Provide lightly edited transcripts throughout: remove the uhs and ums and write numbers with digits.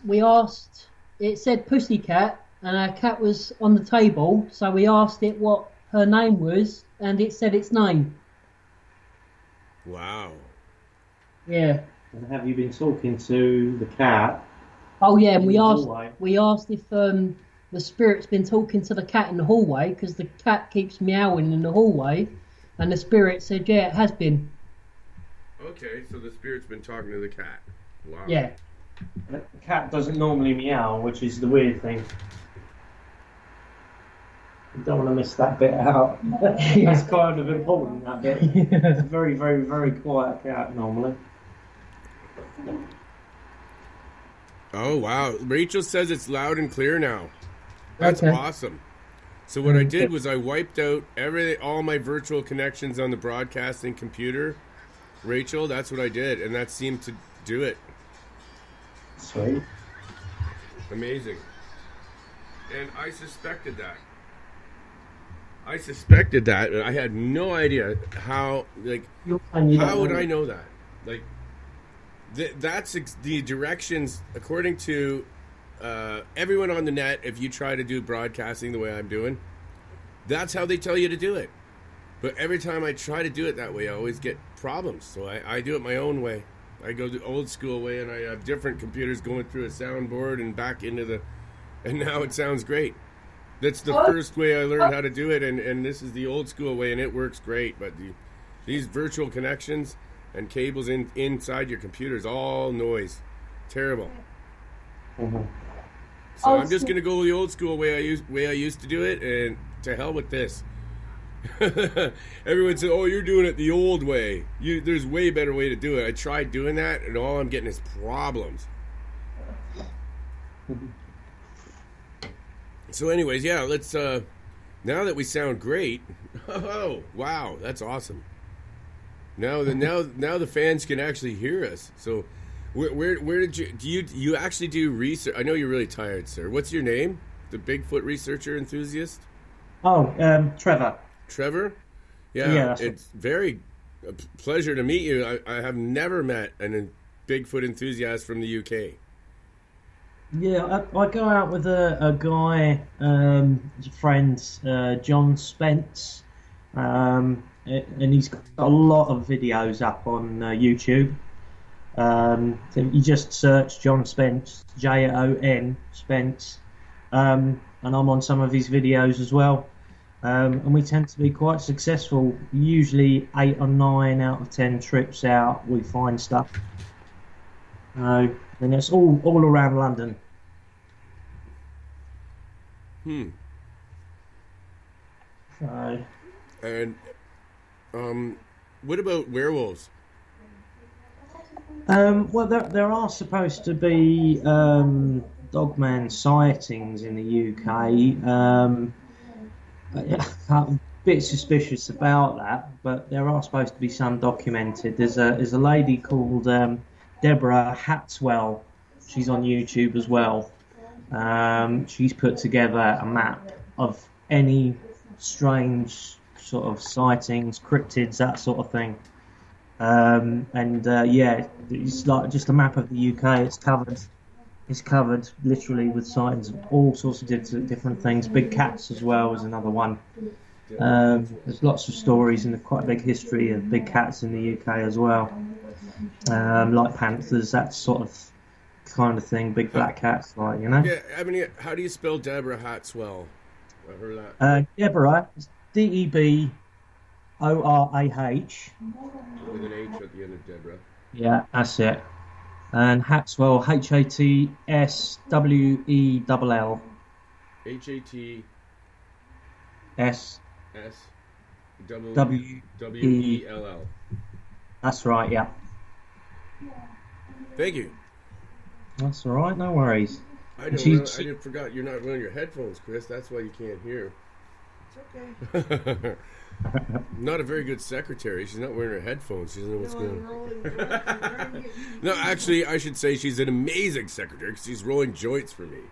we asked. It said pussycat, and our cat was on the table. So we asked it what her name was, and it said its name. Wow. Yeah. And have you been talking to the cat? Oh yeah, and In we the asked. hallway? We asked if the spirit's been talking to the cat in the hallway because the cat keeps meowing in the hallway, and the spirit said, yeah, it has been. Okay, so the spirit's been talking to the cat. Wow. Yeah. The cat doesn't normally meow, which is the weird thing. You don't want to miss that bit out. It's kind of important, that bit. It's a very, very, very quiet cat normally. Oh, wow. Rachel says it's loud and clear now. That's Okay. awesome. So what I did was I wiped out all my virtual connections on the broadcasting computer. Rachel, that's what I did, and that seemed to do it. Sweet. Amazing. And I suspected that. And I had no idea how, how would I know that? Like, that's the directions, according to everyone on the net, if you try to do broadcasting the way I'm doing, that's how they tell you to do it. But every time I try to do it that way, I always get problems. So I do it my own way. I go the old school way, and I have different computers going through a soundboard and back into and now it sounds great. That's the first way I learned how to do it, and this is the old school way, and it works great. But these virtual connections and cables inside your computer is all noise. Terrible. Mm-hmm. So I'm just gonna go the old school way I used to do it, and to hell with this. Everyone said, "Oh, you're doing it the old way. There's a way better way to do it." I tried doing that, and all I'm getting is problems. So, anyways, yeah, let's. Now that we sound great, oh wow, that's awesome. Now the fans can actually hear us. So, where did you actually do research? I know you're really tired, sir. What's your name? The Bigfoot researcher enthusiast? Oh, Trevor. Trevor? Yeah, Yeah, it's very a pleasure to meet you. I have never met a Bigfoot enthusiast from the UK. Yeah, I go out with a guy, a friend, John Spence, and he's got a lot of videos up on YouTube. So you just search John Spence, Jon Spence, and I'm on some of his videos as well. And we tend to be quite successful. Usually 8 or 9 out of 10 trips out, we find stuff. And it's all around London. So, And what about werewolves? well, there are supposed to be dogman sightings in the UK. I'm a bit suspicious about that, but there are supposed to be some documented. There's a lady called Deborah Hatswell. She's on YouTube as well. She's put together a map of any strange sort of sightings, cryptids, that sort of thing. Yeah, it's like just a map of the UK. It's covered literally with sightings of all sorts of different things. Big cats as well is another one. There's lots of stories and quite a big history of big cats in the UK as well. Like panthers, that sort of kind of thing. Big black cats, like, you know. Yeah, I mean, how do you spell Deborah Hatswell? I heard that. Deborah, Deborah. With an H at the end of Deborah. Yeah, that's it. And Hatswell, Hatswell. HATS WELL. That's right, yeah. Thank you. That's all right, no worries. I just forgot you're not wearing your headphones, Chris. That's why you can't hear. It's okay. Not a very good secretary. She's not wearing her headphones. She doesn't know what's going on. No, actually, I should say she's an amazing secretary because she's rolling joints for me.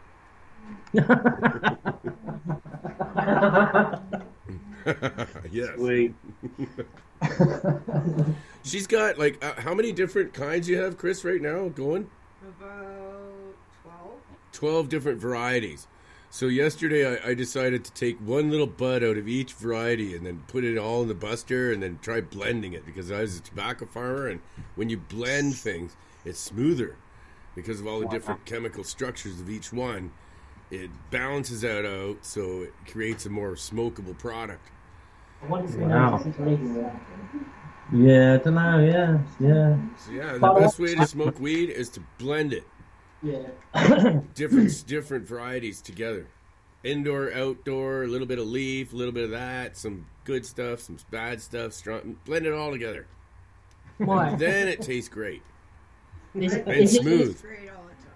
Yes. Sweet. She's got, like, how many different kinds you have, Chris, right now going? About 12. 12 different varieties. So yesterday I decided to take one little bud out of each variety and then put it all in the buster and then try blending it, because I was a tobacco farmer, and when you blend things, it's smoother because of all the different chemical structures of each one. It balances that out, so it creates a more smokable product. Wow. Yeah, I don't know. Yeah. So yeah, the best way to smoke weed is to blend it. Yeah. different varieties together. Indoor, outdoor, a little bit of leaf, a little bit of that, some good stuff, some bad stuff, strong, blend it all together. Why? And then it tastes great. Is And smooth. Great all the time.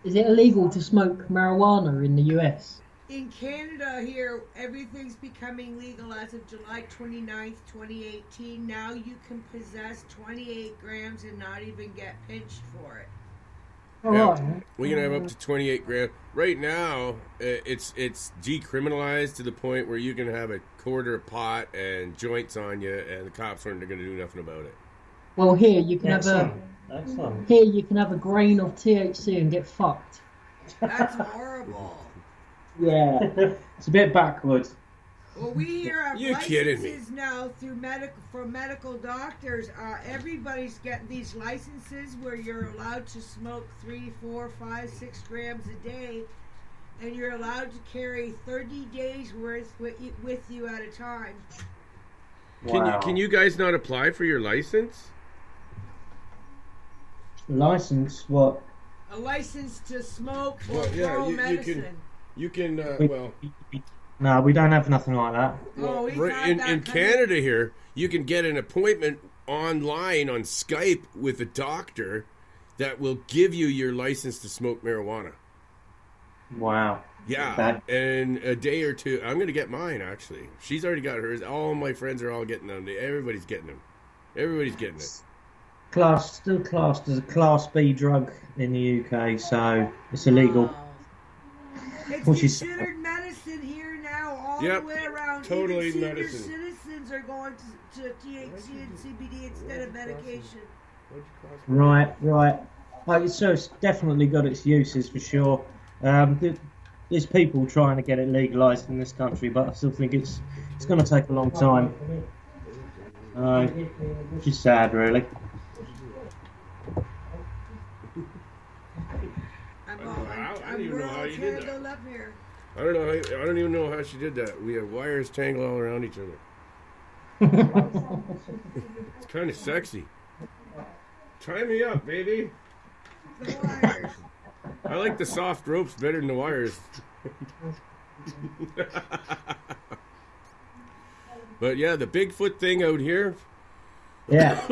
Is it illegal to smoke marijuana in the US? In Canada here, everything's becoming legal as of July 29th, 2018. Now you can possess 28 grams and not even get pinched for it. All Yeah, right. we can have up to 28 grams. Right now, it's decriminalized to the point where you can have a quarter of pot and joints on you, and the cops aren't going to do nothing about it. Well, here you can Excellent. here you can have a grain of THC and get fucked. That's horrible. Yeah. It's a bit backwards. Well, we here have You kidding me? licenses now through medical doctors. Everybody's getting these licenses where you're allowed to smoke 3, 4, 5, 6 grams a day, and you're allowed to carry 30 days worth with you at a time. Can you guys not apply for your license? License? What? A license to smoke or Well, yeah, grow you medicine. can. We- Well, No, we don't have nothing like that. Oh, we've right, had in that kind of- Canada here, you can get an appointment online on Skype with a doctor that will give you your license to smoke marijuana. Wow. Yeah, That- in a day or two. I'm going to get mine, actually. She's already got hers. All my friends are all getting them. Everybody's getting them. Everybody's getting it. Still classed as a Class B drug in the UK, so it's illegal. Wow. It's Which is- considered medicine here now, all Yep, the way around. totally Even senior medicine. citizens are going to THC and CBD instead of medication. Right. So it's definitely got its uses for sure. There's people trying to get it legalised in this country, but I still think it's going to take a long time. Which is sad, really. I don't even know how you did that. tangled up here. I don't even know how she did that. We have wires tangled all around each other. It's kind of sexy. Tie me up, baby. The wires. I like the soft ropes better than the wires. But yeah, the Bigfoot thing out here, Yeah.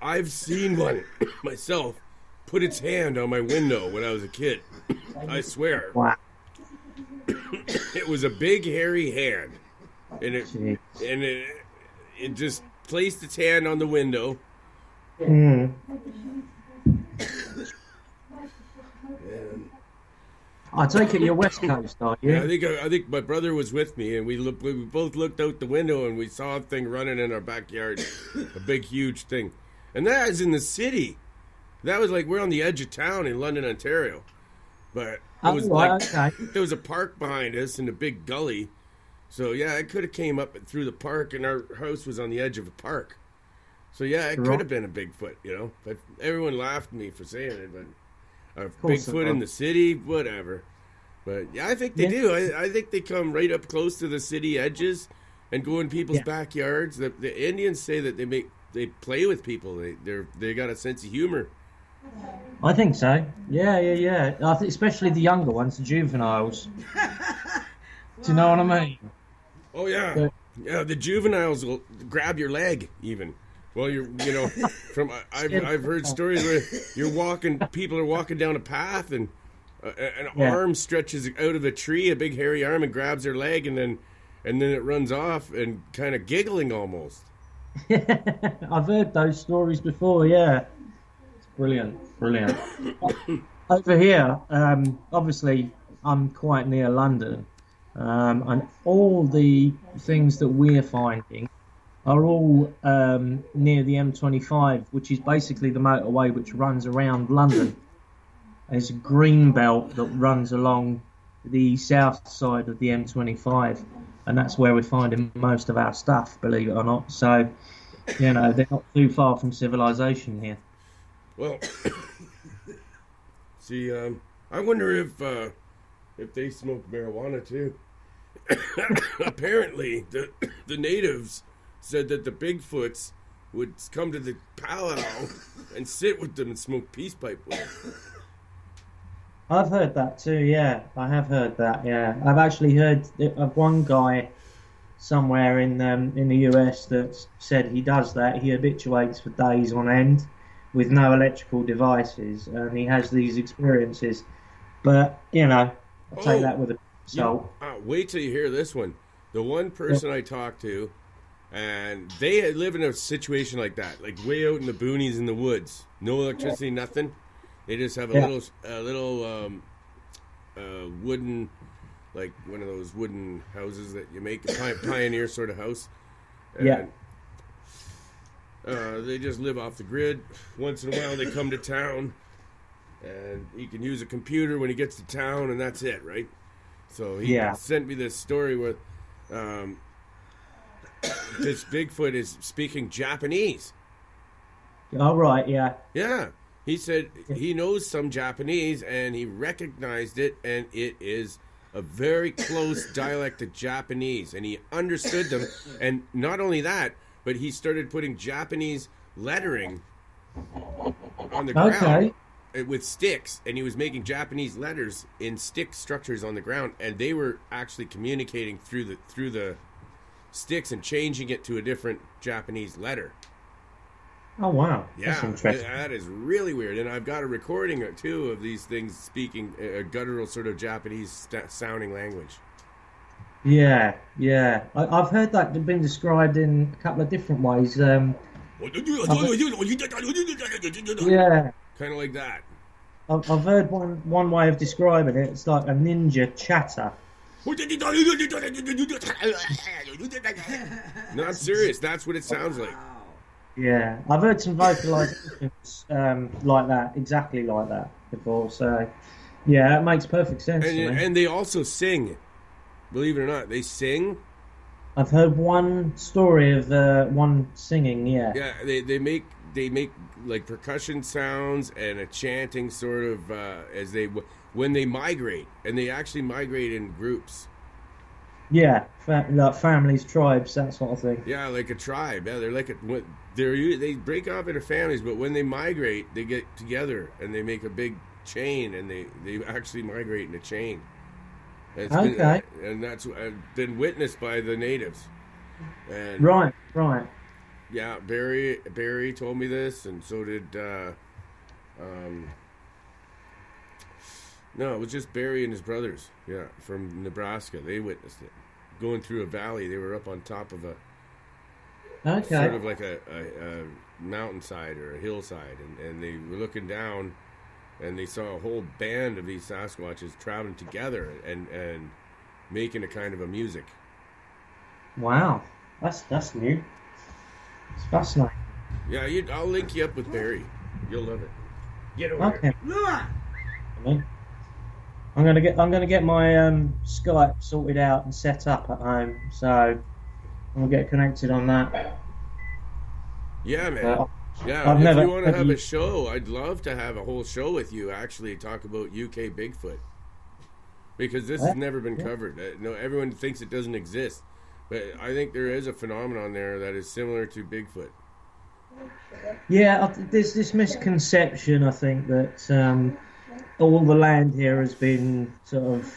I've seen one myself put its hand on my window when I was a kid. I swear. Wow. It was a big hairy hand. And Jeez. it just placed its hand on the window. Mm. And I take it you're West Coast, are you? yeah, I think my brother was with me, and we both looked out the window, and we saw a thing running in our backyard, a big, huge thing, and that is in the city. That was like we're on the edge of town in London, Ontario, but it was okay. there was a park behind us and a big gully, so yeah, it could have came up through the park, and our house was on the edge of a park, so yeah, it could have been a Bigfoot, But everyone laughed at me for saying it, but. course it Bigfoot in will. the city, whatever. But yeah, I think they do. I think they come right up close to the city edges and go in people's backyards. The Indians say that they play with people. They got a sense of humor. I think so. Yeah. I think especially the younger ones, the juveniles. Do you know what I mean? Oh yeah, But- yeah. The juveniles will grab your leg even. Well, I've heard stories where people are walking down a path and an arm stretches out of a tree, a big hairy arm, and grabs their leg, and then it runs off and kind of giggling almost. I've heard those stories before, yeah. It's brilliant. Over here, obviously, I'm quite near London, and all the things that we're finding are all near the M25, which is basically the motorway which runs around London. there's a green belt that runs along the south side of the M25, and that's where we're finding most of our stuff, believe it or not. So, they're not too far from civilization here. Well, see, I wonder if they smoke marijuana too. Apparently, the natives said that the Bigfoots would come to the powwow and sit with them and smoke peace pipe with them. I've heard that too, yeah. I have heard that, yeah. I've actually heard of one guy somewhere in the US that said he does that. He habituates for days on end with no electrical devices, and he has these experiences. But, I'll take that with a salt. Wait till you hear this one. The one person I talked to, and they live in a situation like that, like way out in the boonies in the woods. No electricity, nothing. They just have a little wooden, like one of those wooden houses that you make, a pioneer sort of house. And, they just live off the grid. Once in a while they come to town, and he can use a computer when he gets to town, and that's it, right? So he sent me this story where this Bigfoot is speaking Japanese. All right, yeah. Yeah. He said he knows some Japanese, and he recognized it, and it is a very close dialect of Japanese, and he understood them. And not only that, but he started putting Japanese lettering on the ground with sticks, and he was making Japanese letters in stick structures on the ground, and they were actually communicating through the sticks and changing it to a different Japanese letter. Oh, wow. Yeah, that's interesting. That is really weird. And I've got a recording, too, of these things speaking a guttural sort of Japanese sounding language. Yeah. I've heard that been described in a couple of different ways. Yeah. Kind of like that. I've heard one way of describing it. It's like a ninja chatter. No, I'm serious. That's what it sounds like. Yeah, I've heard some vocalizations like that, exactly like that before. So, yeah, that makes perfect sense. And they also sing. Believe it or not, they sing. I've heard one story of one singing. Yeah. Yeah, they make like percussion sounds and a chanting sort of when they migrate, and they actually migrate in groups. Yeah, like families, tribes, that sort of thing. Yeah, like a tribe. Yeah, they're like they break off into families, but when they migrate, they get together and they make a big chain, and they actually migrate in a chain. And that's been witnessed by the natives. And right. Yeah, Barry told me this, and so did no, it was just Barry and his brothers. Yeah, from Nebraska. They witnessed it. Going through a valley, they were up on top of sort of like a mountainside or a hillside, and they were looking down, and they saw a whole band of these Sasquatches traveling together and making a kind of a music. Wow, that's new. It's fascinating. Yeah, I'll link you up with Barry. You'll love it. Get over Okay. here. I'm gonna get my Skype sorted out and set up at home, so I'm gonna get connected on that. Yeah, man. I've if never you want to have a show, I'd love to have a whole show with you. Actually, talk about UK Bigfoot, because this has never been covered. No, everyone thinks it doesn't exist, but I think there is a phenomenon there that is similar to Bigfoot. Yeah, there's this misconception, I think, that all the land here has been sort of,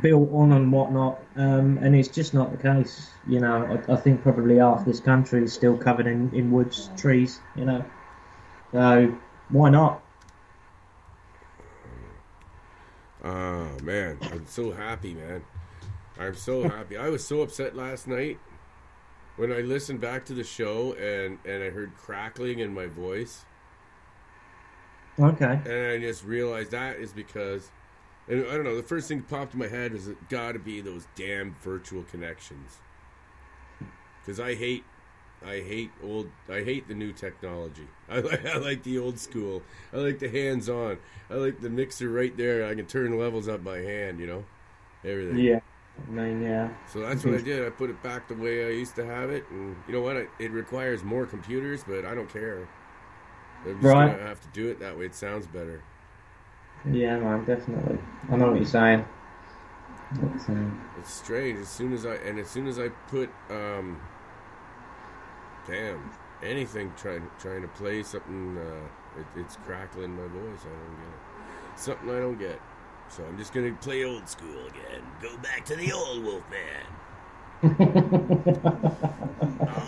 built on and whatnot, and it's just not the case. I think probably half this country is still covered in woods, trees, so why not? Oh, man, I'm so happy, man. I'm so happy. I was so upset last night when I listened back to the show and I heard crackling in my voice. Okay. And I just realized that is because, and I don't know, the first thing that popped in my head was it got to be those damn virtual connections. Because I hate I hate the new technology. I like the old school. I like the hands-on. I like the mixer right there. I can turn levels up by hand, everything. Yeah. I mean, yeah. So that's what I did. I put it back the way I used to have it. And you know what? It requires more computers, but I don't care. I'm just going to have to do it that way. It sounds better. Yeah, man, definitely. I know what you're saying. It's strange. As soon as I put anything trying to play something, it's crackling my voice. I don't get it. Something I don't get. So I'm just gonna play old school again. Go back to the old Wolfman.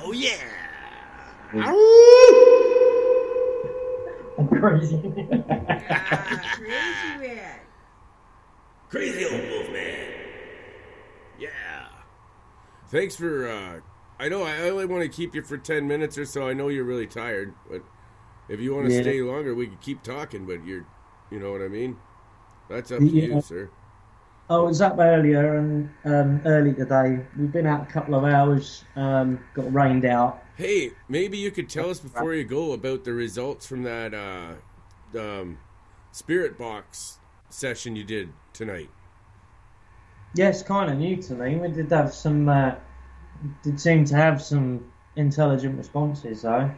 Oh yeah! I'm crazy. Crazy man. Crazy old Wolfman. Yeah. Thanks for. I know I only want to keep you for 10 minutes or so. I know you're really tired, but if you want to stay longer, we can keep talking. But you know what I mean. That's up to you, sir. I was up earlier and early today. We've been out a couple of hours. Got rained out. Hey, maybe you could tell us before you go about the results from that Spirit Box session you did tonight. Yes, kind of new to me. We did have some. Did seem to have some intelligent responses though.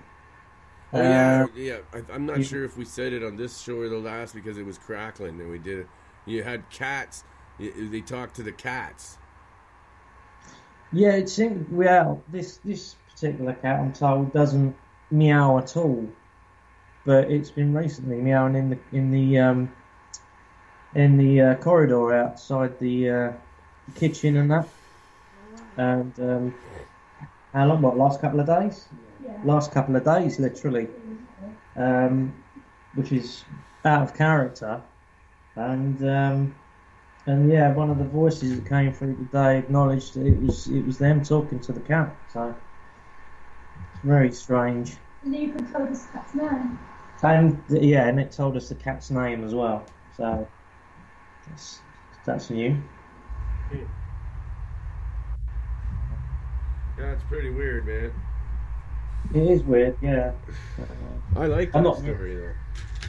Oh yeah. I'm not sure if we said it on this show or the last because it was crackling and we did it. You had cats. They talked to the cats. Yeah, it seemed. Well, this particular cat, I'm told, doesn't meow at all. But it's been recently meowing in the corridor outside the kitchen and that. And how long? What? Last couple of days? Yeah. Last couple of days, literally. Which is out of character. And yeah, one of the voices that came through today acknowledged that it was them talking to the cat. So it's very strange. And you can tell us the cat's name. And it told us the cat's name as well. So that's new. Yeah, it's pretty weird, man. It is weird, yeah. I like that story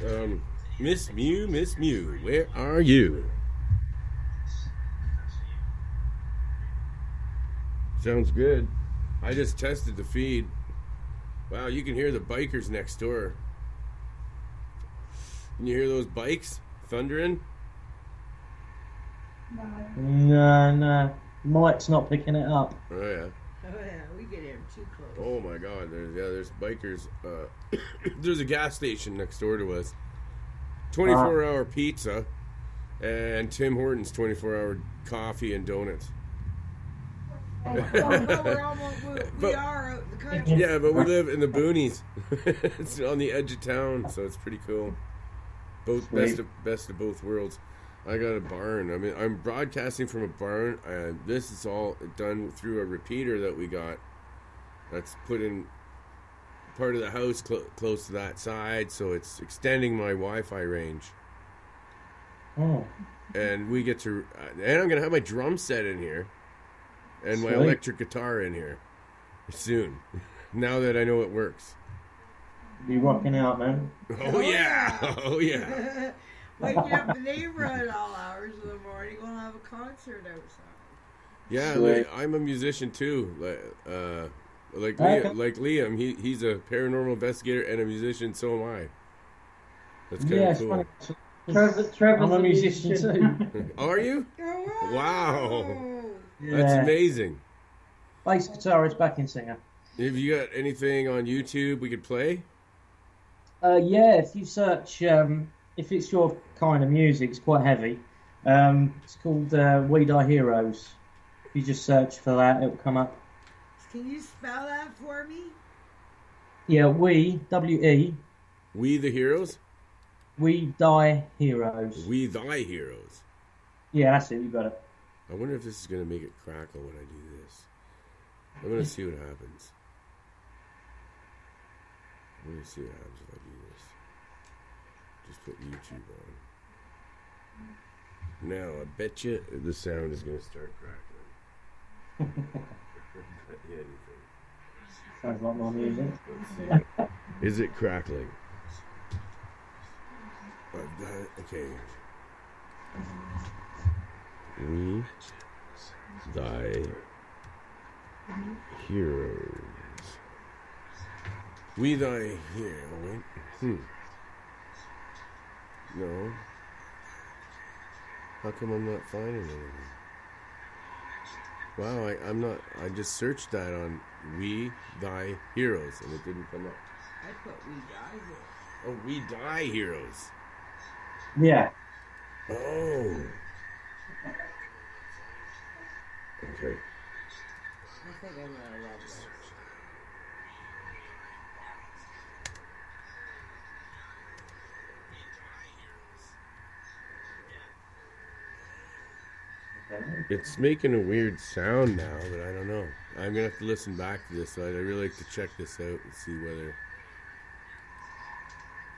though. Miss Mew, where are you? Sounds good. I just tested the feed. Wow, you can hear the bikers next door. Can you hear those bikes thundering? No. Mike's not picking it up. Oh yeah. Oh yeah, we get him too close. Oh my God, there's bikers. There's a gas station next door to us. 24-hour pizza, and Tim Hortons 24-hour coffee and donuts. We are out in the country. Yeah, but we live in the boonies. It's on the edge of town, so it's pretty cool. Both best of both worlds. I got a barn. I mean, I'm broadcasting from a barn, and this is all done through a repeater that we got. That's put in part of the house close to that side, so it's extending my Wi-Fi range. Oh. And we get to, and I'm gonna have my drum set in here, and my electric guitar in here soon. Now that I know it works. Be rocking out, man. Oh yeah, oh yeah. Waking up the neighborhood all hours of the morning, gonna have a concert outside. Yeah, I'm a musician too. Like Liam, he's a paranormal investigator and a musician. So am I. That's kind of cool. Trevor's I'm a musician too. Are you? Oh, wow. That's amazing. Bass guitarist, backing singer. Have you got anything on YouTube we could play? Yeah, if you search, if it's your kind of music, it's quite heavy. It's called We Die Heroes. If you just search for that, it'll come up. Can you spell that for me? Yeah, We, W-E. We the Heroes? We Die Heroes. We Thy Heroes. Yeah, that's it, you got it. I wonder if this is going to make it crackle when I do this. I'm going to see what happens. I'm going to see what happens if I do this. Just put YouTube on. Now, I bet you the sound is going to start crackling. Sounds like more music. Is it crackling? Okay. We thy heroes. We thy hero. Wait. No. How come I'm not finding anything? Wow, I'm not. I just searched that on We Thy Heroes and it didn't come up. I put We Die Heroes. Oh, We Die Heroes. Yeah. Oh. Okay. I think I'm gonna love this. It's making a weird sound now, but I don't know. I'm gonna have to listen back to this. So I'd really like to check this out and see whether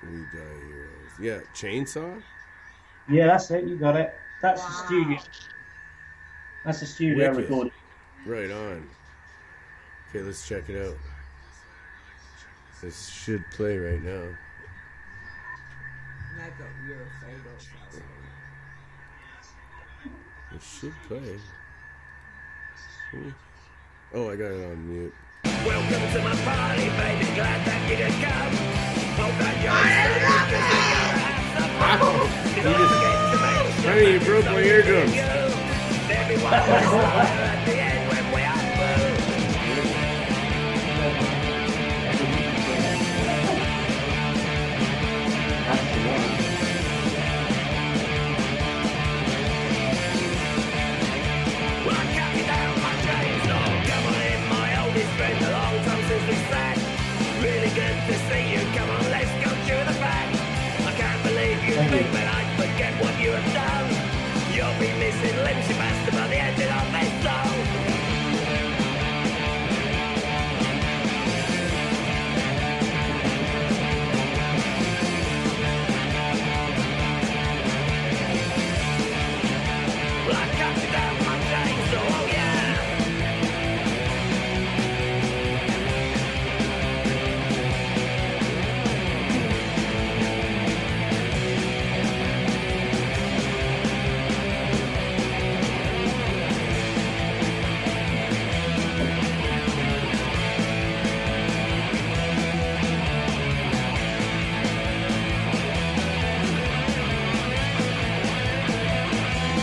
We Die Heroes. Yeah, Chainsaw. Yeah, that's it. You got it. That's Wow. the studio. That's the studio Wicked. recording. Right on. Okay, let's check it out. This should play right now. Like a real photo. It should play. Oh, I got it on mute. Welcome to my party, baby. Glad that you could come. Hope that you're Honey, you broke my eardrums. Everyone at the end when we are Well, I cut you down my chainsaw. Come on in, my oldest friend. A long time since we sat. Really good to see you. Come on, let's go chew the fat. I can't believe you think that I'd forget what you have done. You'll be missing limbs, you bastard, by the end of this song. Well, I cut you down my chainsaw, oh yeah.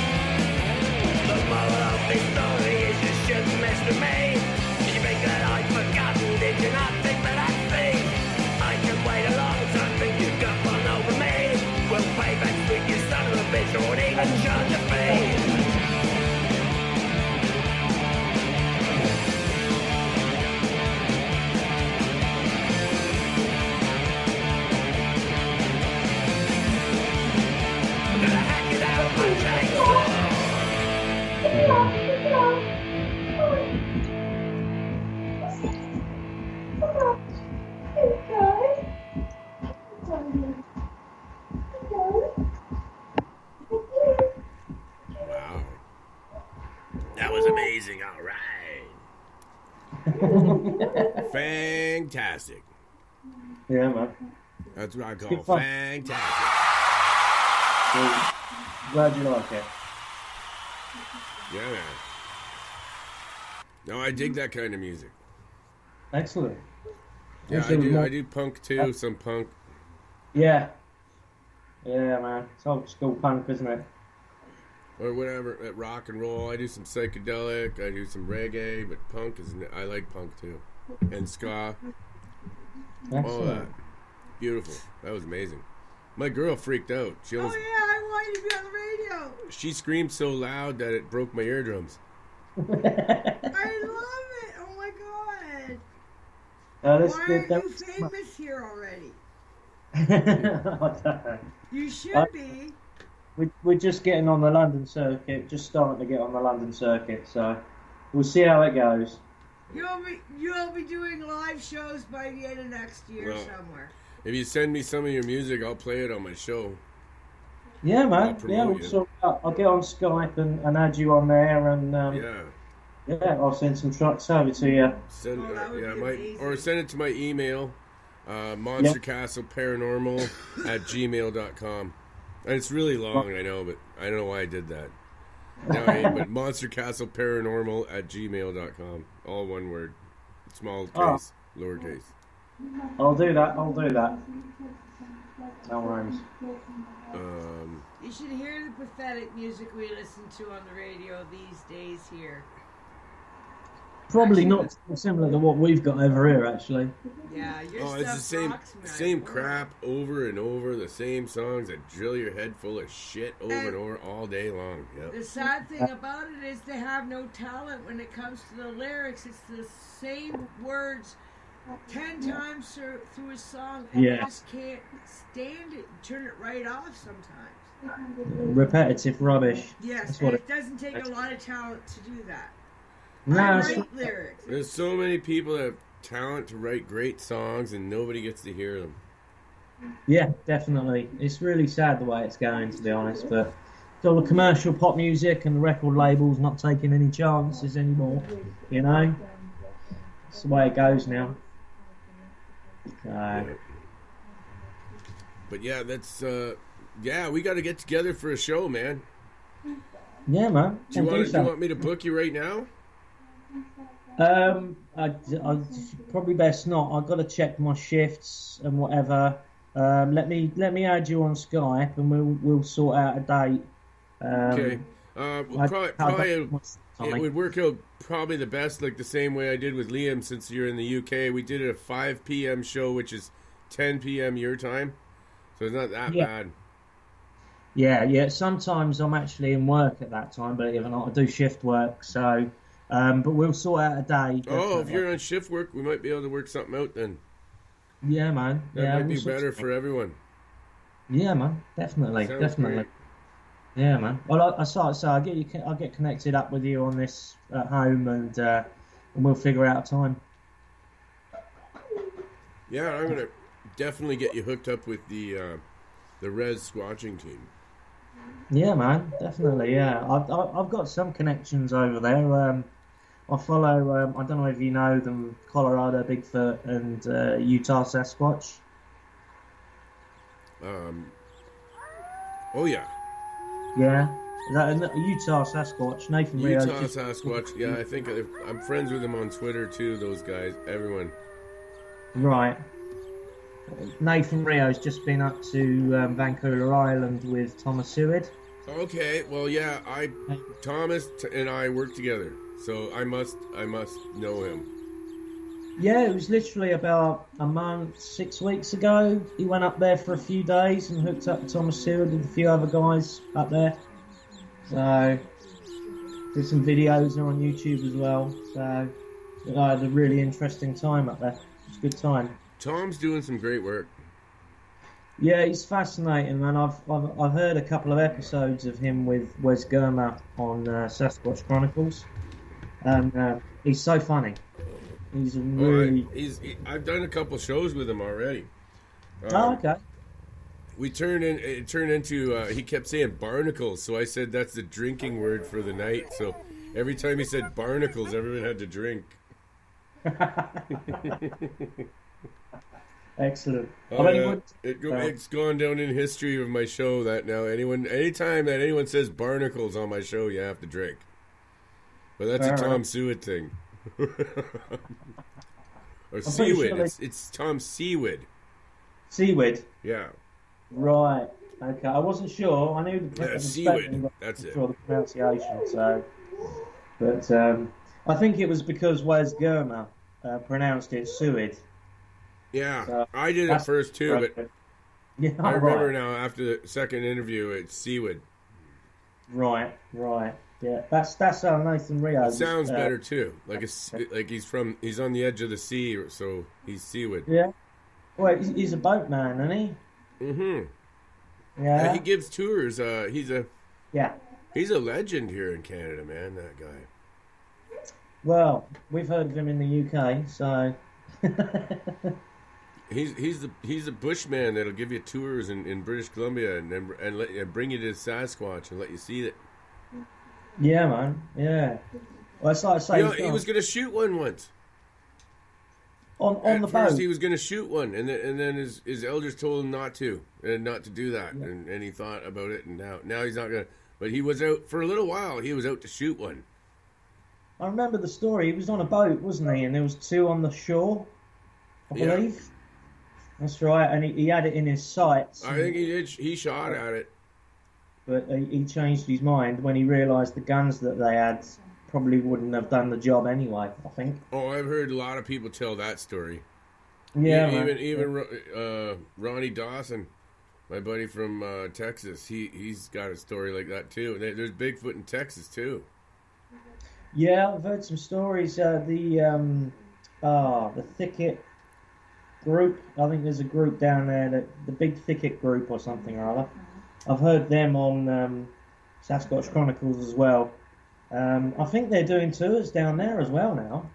The moral of this story is you shouldn't mess with me. You think that I've forgotten, did you not think that I'd see? I can wait a long time, think you've got one over me. Well, payback's quick, you son of a bitch, or won't even charge a fee. I'm gonna hack it out my chainsaw. Wow. That was amazing, alright. Fantastic. Yeah, man. That's what I call Good fun. fantastic. Glad you like it. Yeah, man. No, I dig that kind of music. Excellent. Yeah, Wish there was I more- do punk too, some punk. Yeah. Yeah, man. It's old school punk, isn't it? Or whatever, at rock and roll. I do some psychedelic, I do some reggae, but punk is, I like punk too. And ska, all Excellent. that. Beautiful. That was amazing. My girl freaked out. She Oh almost, yeah, I wanted to be on the radio. she screamed so loud that it broke my eardrums. I love it. Oh my god. That's Why good. aren't you famous here already? I don't know. You should be. We're just getting on the London circuit, just starting to get on the London circuit, so we'll see how it goes. You'll be doing live shows by the end of next year Well, somewhere. If you send me some of your music, I'll play it on my show. Yeah, I'll man. promote Yeah, you. so I'll get on Skype and add you on there, and Yeah. Yeah, I'll send some tracks over to you. Send, Oh, that would yeah, be amazing. or send it to my email, monstercastleparanormal@gmail.com. And it's really long, I know, but I don't know why I did that. No, but monstercastleparanormal@gmail.com. All one word. Small case, lowercase. I'll do that. I'll do that. No worries. You should hear the pathetic music we listen to on the radio these days here. Probably not similar to what we've got over here, actually. Yeah, your Oh, it's the stuff same rocks, man. same crap over and over, the same songs that drill your head full of shit over and over all day long. Yep. The sad thing about it is they have no talent when it comes to the lyrics. It's the same words 10 times through a song, and you just can't stand it. Turn it right off sometimes. Repetitive rubbish. Yes, and it doesn't take a lot of talent to do that. No, I write lyrics. There's so many people that have talent to write great songs and nobody gets to hear them. yeah, definitely. It's really sad the way it's going, to be honest. But it's all the commercial pop music and the record labels not taking any chances anymore. You know, it's the way it goes now. Yeah. But yeah, that's we got to get together for a show, man. Yeah, man. Do you want me to book you right now? I probably best not. I've got to check my shifts and whatever. Let me add you on Skype and we'll sort out a date. Okay. It would work out probably the best, like the same way I did with Liam since you're in the UK. We did a 5 p.m. show, which is 10 p.m. your time. So it's not that bad. Yeah. Sometimes I'm actually in work at that time, but even I do shift work. So, but we'll sort out a day. Definitely. Oh, if you're on shift work, we might be able to work something out then. Yeah, man. That might be better for everyone. Yeah, man. Definitely. Sounds Definitely. great. Yeah, man. Well, I'll get connected up with you on this at home, and we'll figure out a time. Yeah, I'm gonna definitely get you hooked up with the Res Squatching team. Yeah, man. Definitely. Yeah, I've got some connections over there. I follow. I don't know if you know them, Colorado Bigfoot and Utah Sasquatch. Oh yeah. Yeah, is that Utah Sasquatch, Nathan Rio. Utah Sasquatch. Yeah, I think I'm friends with them on Twitter too. Those guys, everyone. Right. Nathan Rio's just been up to Vancouver Island with Thomas Seward. Okay, well, yeah, Thomas and I work together, so I must know him. Yeah, it was literally about a month, 6 weeks ago. He went up there for a few days and hooked up with Thomas Seward and a few other guys up there. So, did some videos on YouTube as well. So, I had a really interesting time up there. It was a good time. Tom's doing some great work. Yeah, he's fascinating, man. I've heard a couple of episodes of him with Wes Germer on Sasquatch Chronicles, and he's so funny. He's really. I've done a couple shows with him already. Okay. It turned into he kept saying barnacles, so I said that's the drinking word for the night. So every time he said barnacles, everyone had to drink. Excellent. It's gone down in history of my show that now anytime that anyone says barnacles on my show, you have to drink. But that's a Tom Seward thing. Or Seawood. Sure it's Tom Seawood. Seawood? Yeah. Right. Okay. I wasn't sure. I knew the Seawood. That's it. The pronunciation. So, but I think it was because Wes Germer pronounced it Seward. Yeah, so I did it first too, but yeah, I remember now after the second interview, it's Seawood. Right. Yeah, that's how Nathan Rio. It sounds better too. Like he's on the edge of the sea, so he's Seawood. Yeah. Well, he's a boatman, isn't he? Mm-hmm. Yeah. He gives tours. He's a legend here in Canada, man. That guy. Well, we've heard of him in the UK, so. He's a bushman that'll give you tours in British Columbia and bring you to Sasquatch and let you see it. Yeah, man. Yeah. Well, it's like I say, You know, he was going to shoot one once. on At the first, boat. he was going to shoot one, and then his elders told him not to, and not to do that. Yeah. And he thought about it, and now he's not going to. But he was out for a little while. He was out to shoot one. I remember the story. He was on a boat, wasn't he? And there was two on the shore, I Yeah. believe. That's right. And he had it in his sights. I think he did. He shot at it. But he changed his mind when he realised the guns that they had probably wouldn't have done the job anyway, I think. Oh, I've heard a lot of people tell that story. Yeah, Even Ronnie Dawson, my buddy from Texas, he's got a story like that too. There's Bigfoot in Texas too. Yeah, I've heard some stories. The Thicket group. I think there's a group down there, the Big Thicket group or something or other. I've heard them on Sasquatch Chronicles as well. I think they're doing tours down there as well now.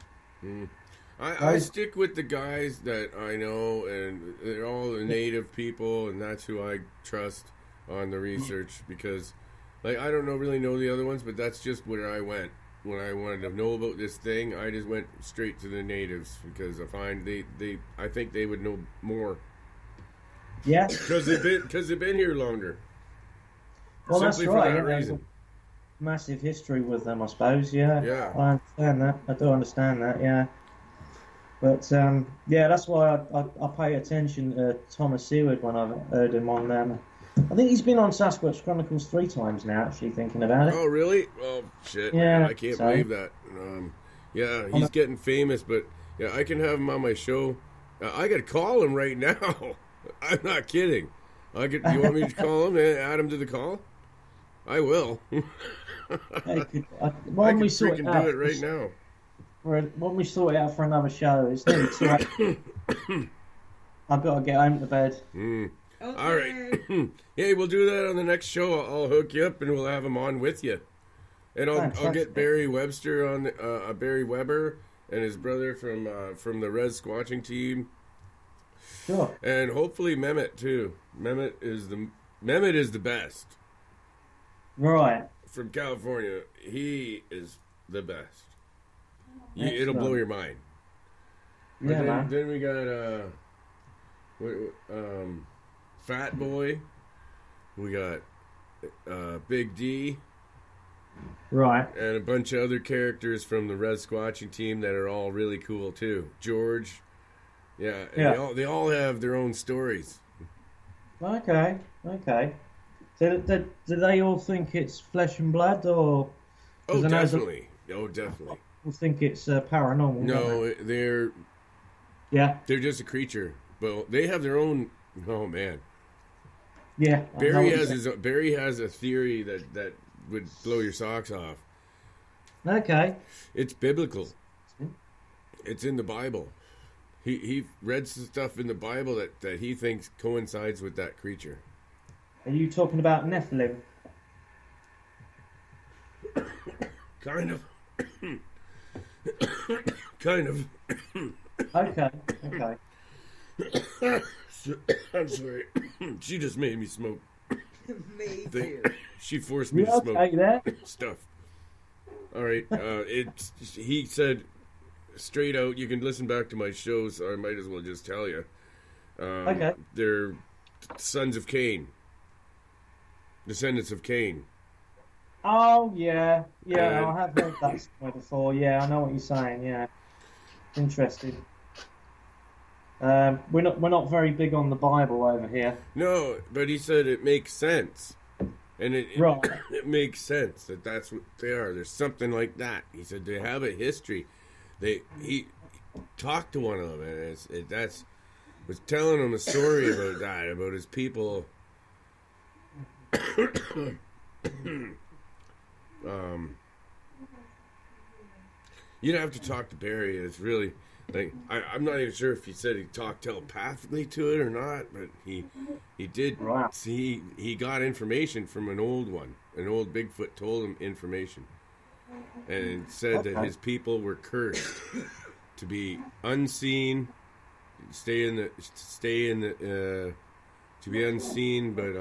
I stick with the guys that I know, and they're all the native people, and that's who I trust on the research because, like, I don't really know the other ones, but that's just where I went when I wanted to know about this thing. I just went straight to the natives because I find I think they would know more. Yeah, because they've been here longer. well, Simply that's right. for that There's reason. a massive history with them, I suppose. Yeah, Yeah. I understand that. I do understand that. Yeah, but yeah, that's why I pay attention to Thomas Seward when I've heard him on them. I think he's been on Sasquatch Chronicles 3 times now. Actually, thinking about it. Oh, really? Oh, shit. Yeah, I can't so- believe that. Yeah, he's getting famous, but yeah, I can have him on my show. I could call him right now. I'm not kidding. You want me to call him and add him to the call? I will. Hey, I when can we sort freaking it out, do it right now. when we sort it out for another show, it's nearly 2 I've got to get home to bed. Mm. Okay. All right. Hey, we'll do that on the next show. I'll hook you up and we'll have him on with you. And I'll Fantastic. get Barry Webster on, Barry Weber and his brother from the Res Squatching team. Sure. And hopefully Mehmet too. Mehmet is the best. Right. From California. He is the best. It'll Excellent. blow your mind. But Yeah, man. then we got Fat Boy. We got Big D. Right. And a bunch of other characters from the Res Squatching team that are all really cool too. George. Yeah. And Yeah. They all have their own stories. Okay. Okay. So, do they all think it's flesh and blood, or? 'cause Oh, I know some definitely. Oh, definitely. people think it's paranormal. don't No, they? they're just a creature. But they have their own. Oh man, Yeah. I know Barry what has you're Barry has a theory that would blow your socks off. saying. Okay. It's biblical. It's in the Bible. He read some stuff in the Bible that he thinks coincides with that creature. Are you talking about Nephilim? Kind of. Kind of. Okay. Okay. I'm sorry. She just made me smoke. Me Thing. too. She forced me You to smoke okay there? stuff. All right. He said straight out. You can listen back to my shows. So I might as well just tell you. Okay. They're sons of Cain. Descendants of Cain. Oh yeah, yeah. And- I have heard that somewhere before. Yeah, I know what you're saying. Yeah, interesting. We're not very big on the Bible over here. No, but he said it makes sense. And it Right. it makes sense that's what they are. There's something like that. He said they have a history. He talked to one of them, and was telling him a story about that, about his people. You'd have to talk to Barry. It's really like I'm not even sure if he said he talked telepathically to it or not, but he did. Wow. See, he got information from an old one. An old Bigfoot told him information, and it said that Okay. his people were cursed to be unseen, to be unseen, but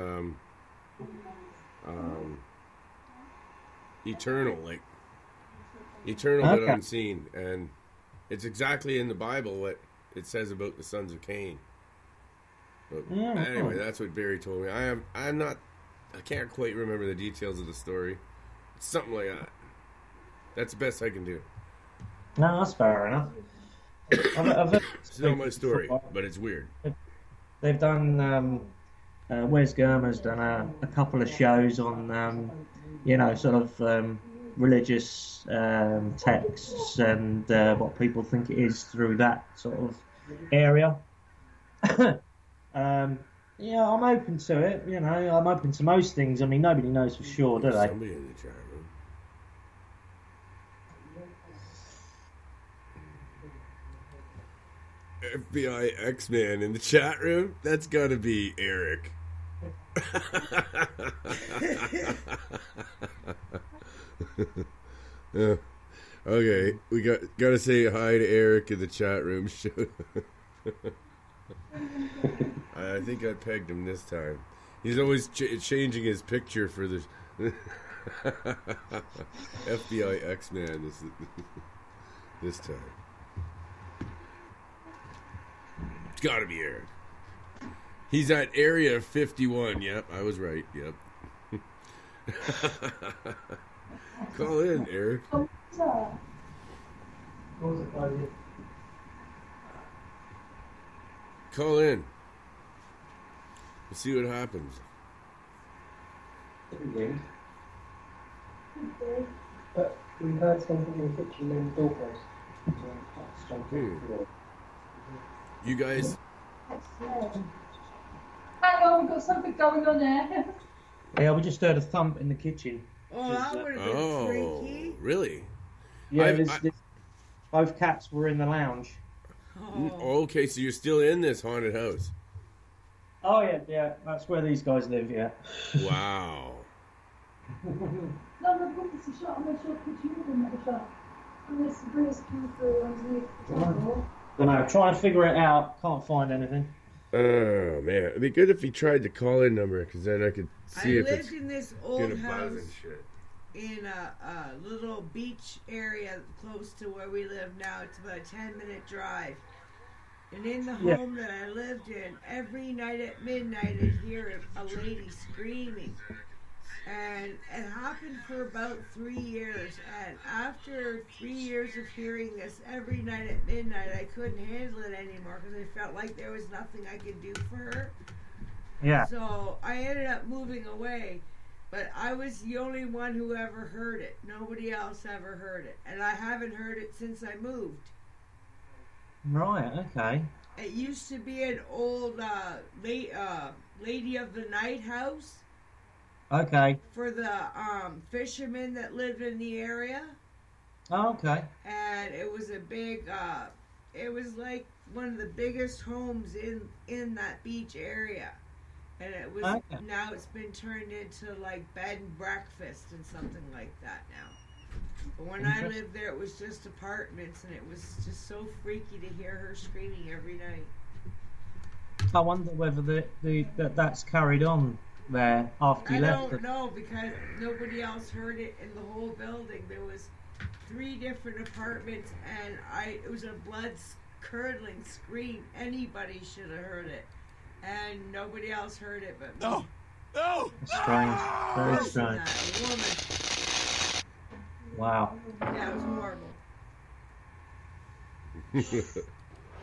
eternal Okay. but unseen, and it's exactly in the Bible what it says about the sons of Cain. But anyway, that's what Barry told me. I can't quite remember the details of the story. It's something like that. That's the best I can do. No, that's fair enough. It's not my story, but it's weird. They've done. Wes Germer's done a couple of shows on, sort of religious texts and what people think it is through that sort of area. Yeah, I'm open to it. I'm open to most things. I mean, nobody knows for sure, do they? Somebody in the chat room. FBI X-Man in the chat room? That's gotta be Eric. Yeah. Okay, we gotta say hi to Eric in the chat room. I think I pegged him this time. He's always changing his picture for the FBI X-Man this time. It's gotta be Eric. He's at Area 51. Yep, I was right. Yep. Call in, Eric. Call in. We'll see what happens. But we heard something in the kitchen and the doorpost. You guys. Hang on, we've got something going on there. Yeah, we just heard a thump in the kitchen. Oh, that would have been freaky. Really? Yeah, both cats were in the lounge. Oh, okay, so you're still in this haunted house. Oh yeah, that's where these guys live. Yeah. Wow. No, the book is a shot. I'm not sure if you would have a shot. Unless the breeze came through underneath the table. Don't know. Try and figure it out. Can't find anything. Oh man, it'd be good if he tried the call-in number, because then I could see if it's lived in this gonna old buzz house and shit. in a little beach area close to where we live now. It's about a 10-minute drive. And in the home that I lived in, every night at midnight I'd hear a lady screaming. And it happened for about 3 years. And after 3 years of hearing this every night at midnight, I couldn't handle it anymore because I felt like there was nothing I could do for her. Yeah. So I ended up moving away. But I was the only one who ever heard it. Nobody else ever heard it. And I haven't heard it since I moved. Right. Okay. It used to be an old Lady of the Night house Okay. for the fishermen that lived in the area. Oh, okay. And it was a big, it was like one of the biggest homes in that beach area. And it was, Okay. now it's been turned into like bed and breakfast and something like that now. But when I lived there, it was just apartments, and it was just so freaky to hear her screaming every night. I wonder whether that's carried on there after you I left. don't know, because nobody else heard it in the whole building. There was 3 different apartments, and it was a blood-curdling scream. Anybody should have heard it, and nobody else heard it but me. No! Strange. Very Listen, strange. that woman. Wow. Yeah, it was horrible.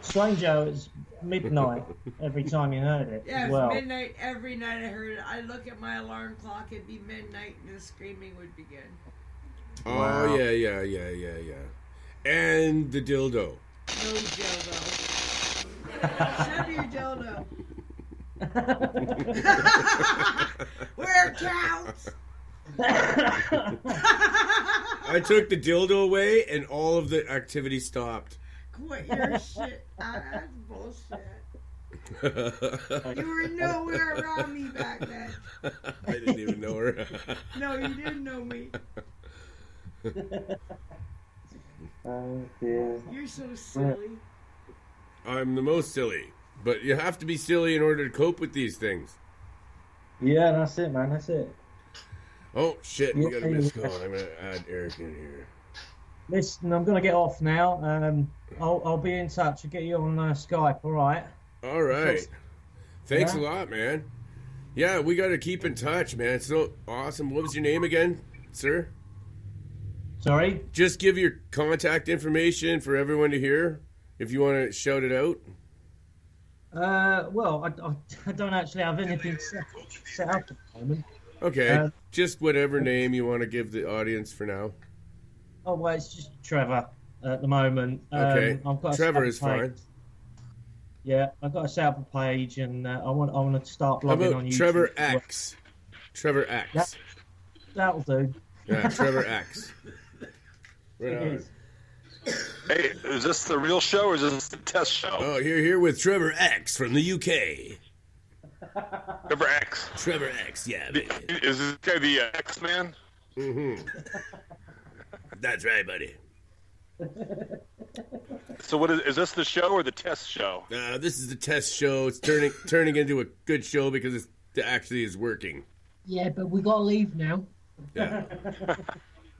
Strange how it's midnight every time you heard it. Yeah, as it was well. midnight every night I heard it. I'd look at my alarm clock, it'd be midnight, and the screaming would begin. Oh, Wow. yeah. And the dildo. No dildo. Show me your dildo. Where it counts. I took the dildo away, and all of the activity stopped. Quit your shit. That's bullshit. You were nowhere around me back then. I didn't even know her. No, you didn't know me. Oh dear. You're so silly. I'm the most silly, but you have to be silly in order to cope with these things. Yeah, that's it, man. That's it. Oh shit, we got a Yeah. missed call. I'm gonna add Eric in here. Listen, I'm going to get off now. I'll be in touch. I'll get you on Skype, all right? All right. Thanks Yeah. a lot, man. Yeah, we got to keep in touch, man. It's so awesome. What was your name again, sir? Sorry? Just give your contact information for everyone to hear if you want to shout it out. Well, I don't actually have anything set up at the moment. Okay, just whatever name you want to give the audience for now. Oh, well, it's just Trevor at the moment. Okay, I've got to Trevor set is up a fine. page. Yeah, I've got to set up a page, and I want to start How blogging about on YouTube. Trevor X? Trevor X. Yeah. That'll do. Yeah, Trevor X. Right It on. is. Hey, is this the real show or is this the test show? Oh, here with Trevor X from the UK. Trevor X. Trevor X, yeah, baby. Is this guy the X-Man? Mm-hmm. That's right, buddy. So what is this the show or the test show? This is the test show. It's turning into a good show because it actually is working. Yeah, but we got to leave now. Yeah.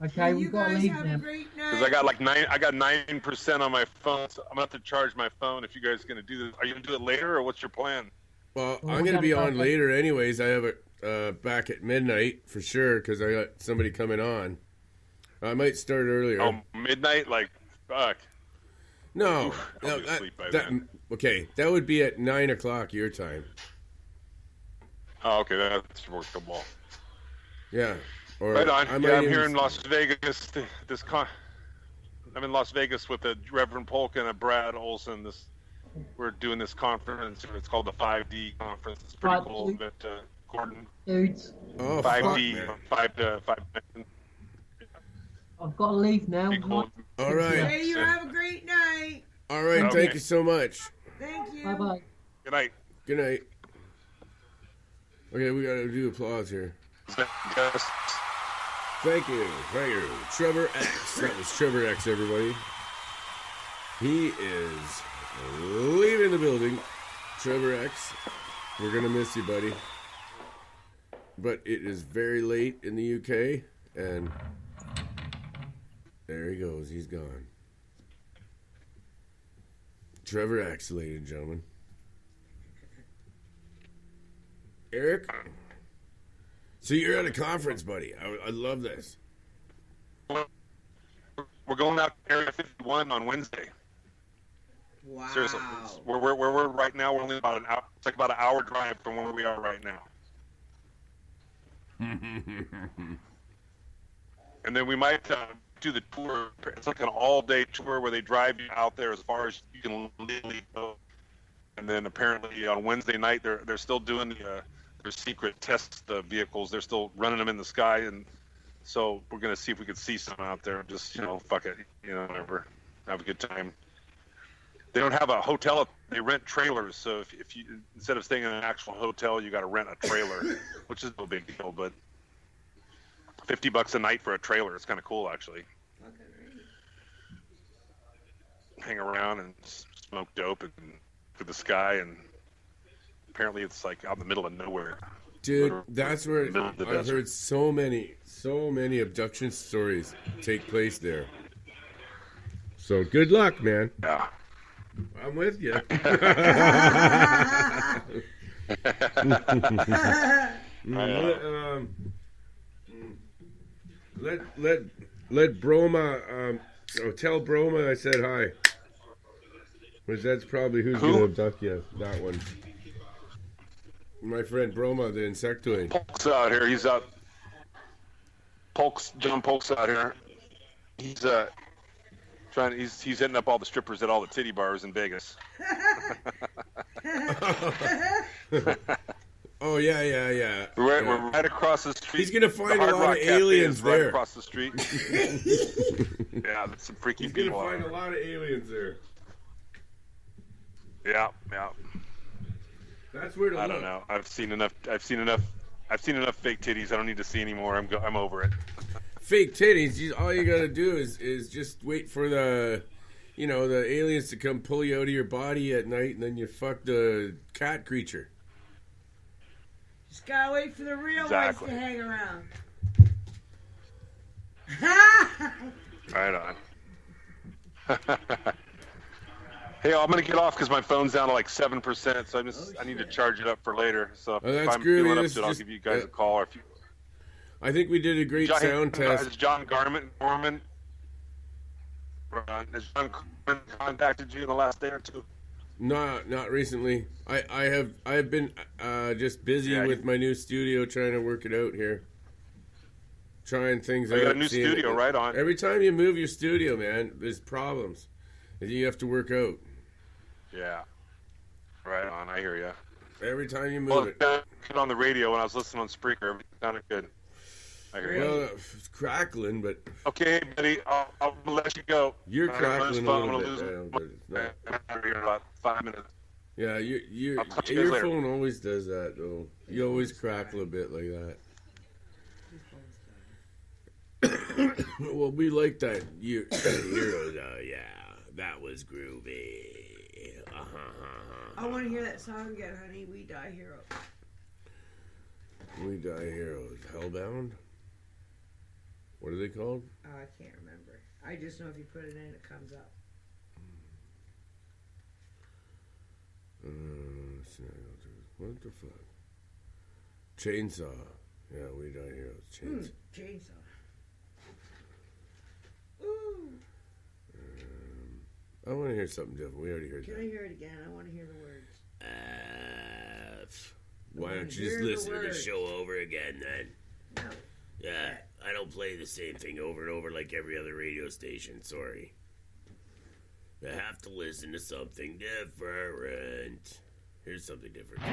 Okay, we You got to guys leave have now. a great Because night. I got like 9% on my phone. So I'm gonna have to charge my phone if you guys are gonna do this. Are you gonna do it later or what's your plan? Well, Well, I'm we going to be gotta on go. later anyways. I have it back at midnight for sure because I got somebody coming on. I might start earlier. Oh, midnight? Like, fuck. No. Oof, I'll no be asleep by then. okay, that would be at 9 o'clock your time. Oh, okay, that's workable. Yeah. Or Right on. I might Yeah, I'm even- here in Las Vegas. I'm in Las Vegas with the Reverend Polk and Brad Olson. We're doing this conference. It's called the 5D conference. It's pretty Right. cool. But Gordon, Dudes, Oh, fuck, 5D, man. 5 to 5. I've got to leave now. Pretty cool. All right. Hey, you have a great night. All right. Okay. Thank you so much. Thank you. Bye-bye. Good night. Good night. Okay, we got to do applause here. Yes. Thank you. Trevor X. That was Trevor X, everybody. He is leaving the building. Trevor X, we're going to miss you, buddy. But it is very late in the UK, and there he goes. He's gone. Trevor X, ladies and gentlemen. Eric? So you're at a conference, buddy. I love this. We're going out to Area 51 on Wednesday. Wow. Seriously, where we're right now, we're only about an hour. It's like about an hour drive from where we are right now. And then we might do the tour. It's like an all-day tour where they drive you out there as far as you can legally go. And then apparently on Wednesday night, they're still doing their secret test vehicles. They're still running them in the sky, and so we're gonna see if we could see some out there. Just fuck it, whatever, have a good time. They don't have a hotel. They rent trailers. So if you instead of staying in an actual hotel, you got to rent a trailer, which is no big deal. But $50 a night for a trailer. It's kind of cool, actually. Hang around and smoke dope and look at the sky, and apparently it's like out in the middle of nowhere. Dude, that's where Middle of the I've desert. heard so many abduction stories take place there. So good luck, man. Yeah. I'm with you. Let Broma tell Broma I said hi. Because that's probably who's Who? gonna abduct you. That one. My friend Broma, the insectoid. Polk's out here. He's out. John Polk's out here. He's trying. He's hitting up all the strippers at all the titty bars in Vegas. Oh yeah. We're Yeah. right across the street. He's gonna find The a Hard lot Rock of Cafe aliens is right there. across the street. Yeah, that's some freaky He's gonna people. find a lot of aliens there. Yeah. That's where to I look. don't know. I've seen enough fake titties. I don't need to see anymore. I'm over it. Fake titties. All you gotta do is just wait for the aliens to come pull you out of your body at night, and then you fuck the cat creature. Just gotta wait for the real Exactly. ones to hang around. Right on. Hey, I'm gonna get off because my phone's down to like 7%, so I need to charge it up for later. So if I'm feeling up to it, I'll give you guys a call. Or if you, I think we did a great sound test. Has John Gorman contacted you in the last day or two? Not recently. I've been just busy with my new studio, trying to work it out here. Trying things out. You got a new studio, right on. Every time you move your studio, man, there's problems that you have to work out. Yeah. Right on. I hear you. Every time you move it. Good on the radio when I was listening on Spreaker. It sounded good. I hear you. Well, it's crackling, but... Okay, buddy. I'll let you go. You're crackling a little bit. In about 5 minutes. Yeah, your phone always does that, though. You always crackle a bit like that. Well, we like that. Heroes, yeah, that was groovy. I want to hear that song again, honey. We Die Heroes. We Die Heroes. Hellbound? What are they called? Oh, I can't remember. I just know if you put it in, it comes up. What the fuck? Chainsaw. Yeah, We Die Heroes. Chainsaw. Chainsaw. I want to hear something different. We already heard that. Can I hear it again? I want to hear the words. Why don't you just listen to the show over again then? No. Yeah, I don't play the same thing over and over like every other radio station. Sorry. I have to listen to something different. Here's something different.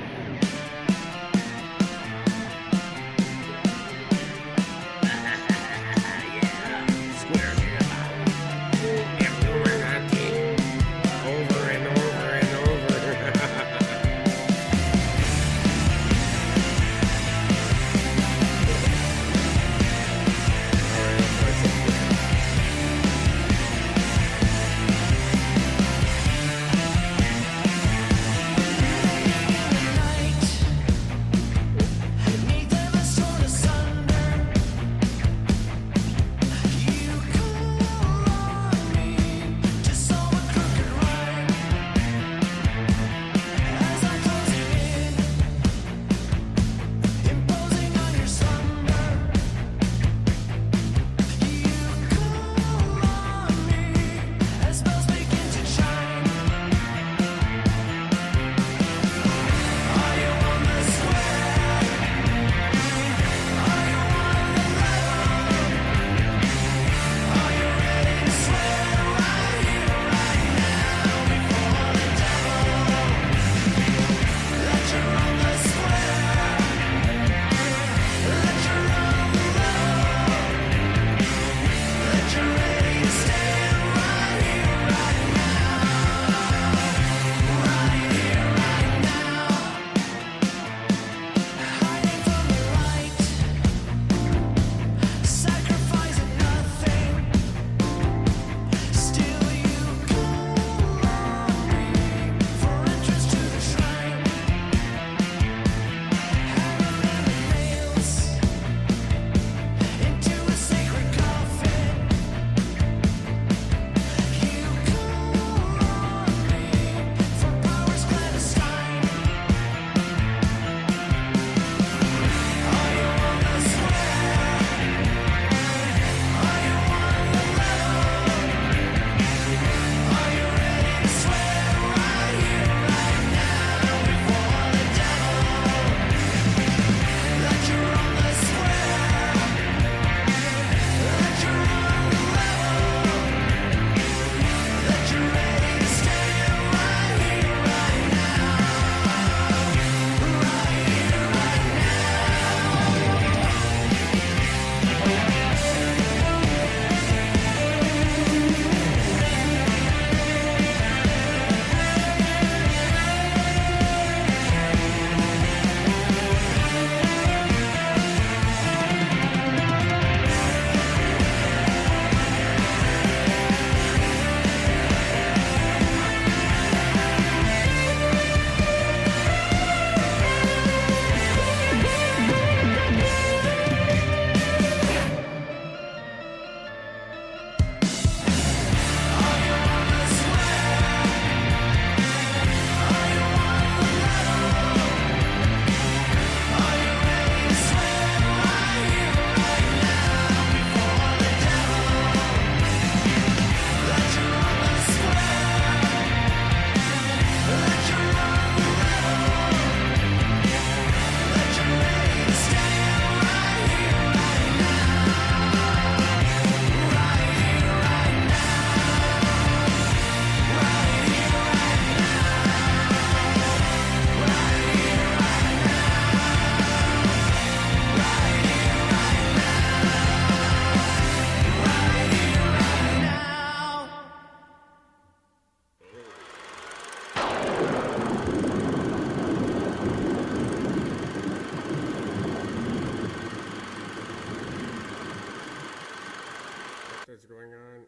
going on?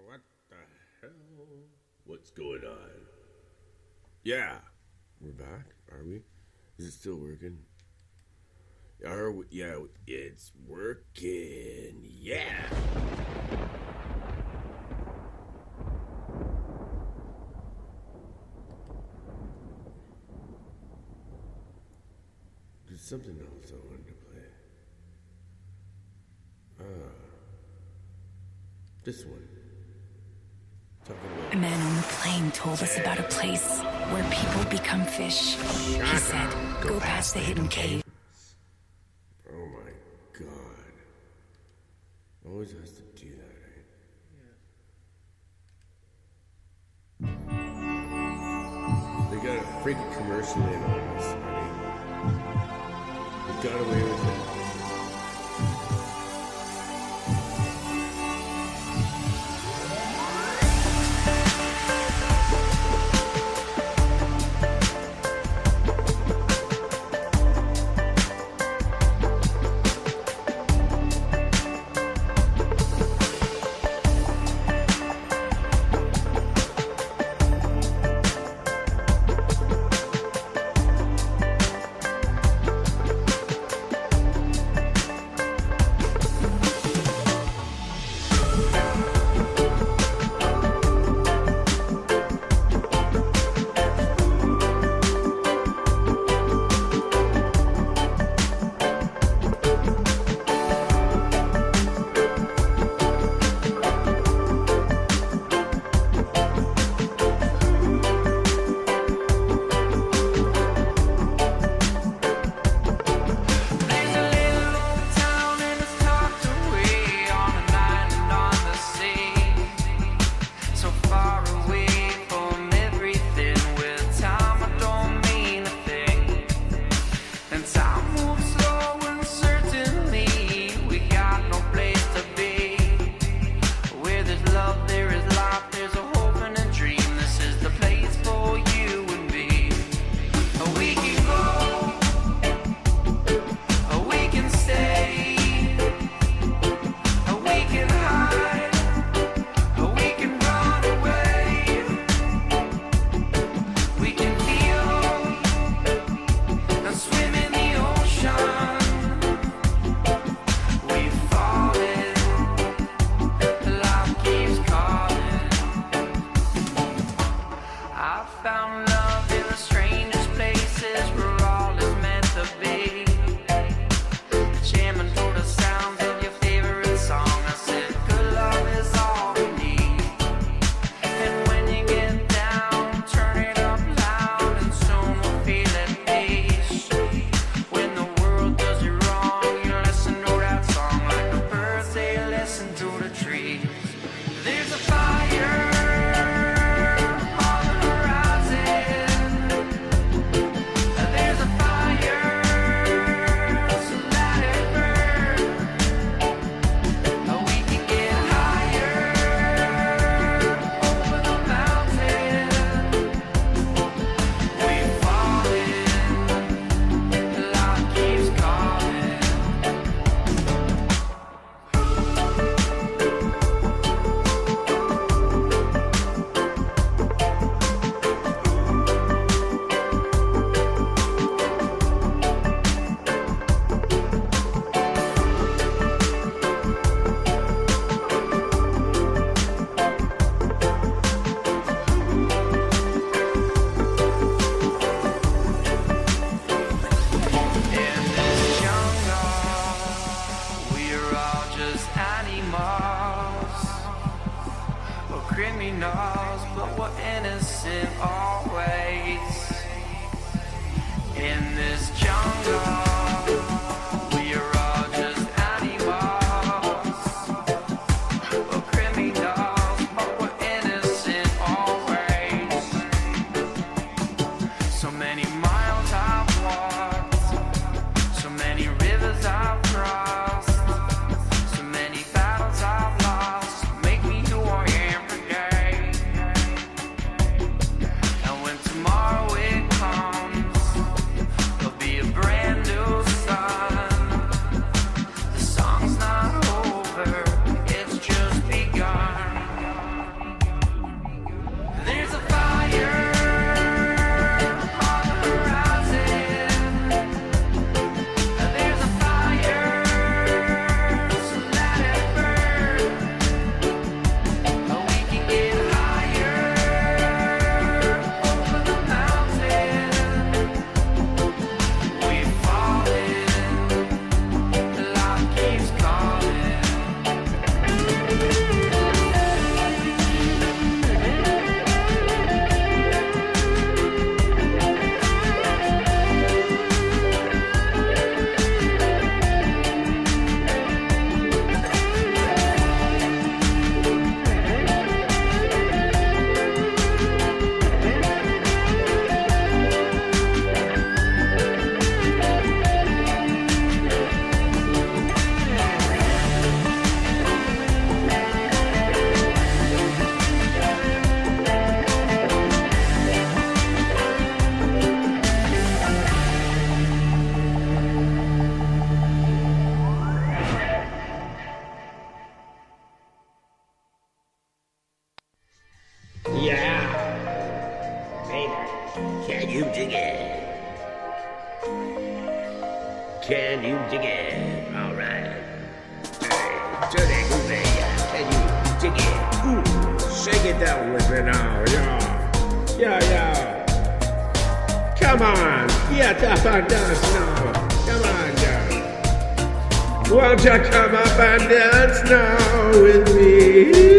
What the hell? What's going on? Yeah. We're back, are we? Is it still working? Are we? Yeah, it's working. Yeah. There's something else I wanted to play. This one. A man on the plane told us about a place where people become fish. He said, go past the hidden cave. Oh my god. Always has to do that, eh? They got a freaking commercial in on this, honey. They got away with it. criminals, but we're innocent always. In this jungle, we are all just animals. We're criminals, but we're innocent always. So many miles I've walked, so many rivers I've crossed, so many battles I've lost, make me who I am today. you dig it? Alright. Dirty groovy, can you dig it? Ooh, shake it down with me now, yeah. Come on, get up and dance now. Come on, girl. Won't you come up and dance now with me?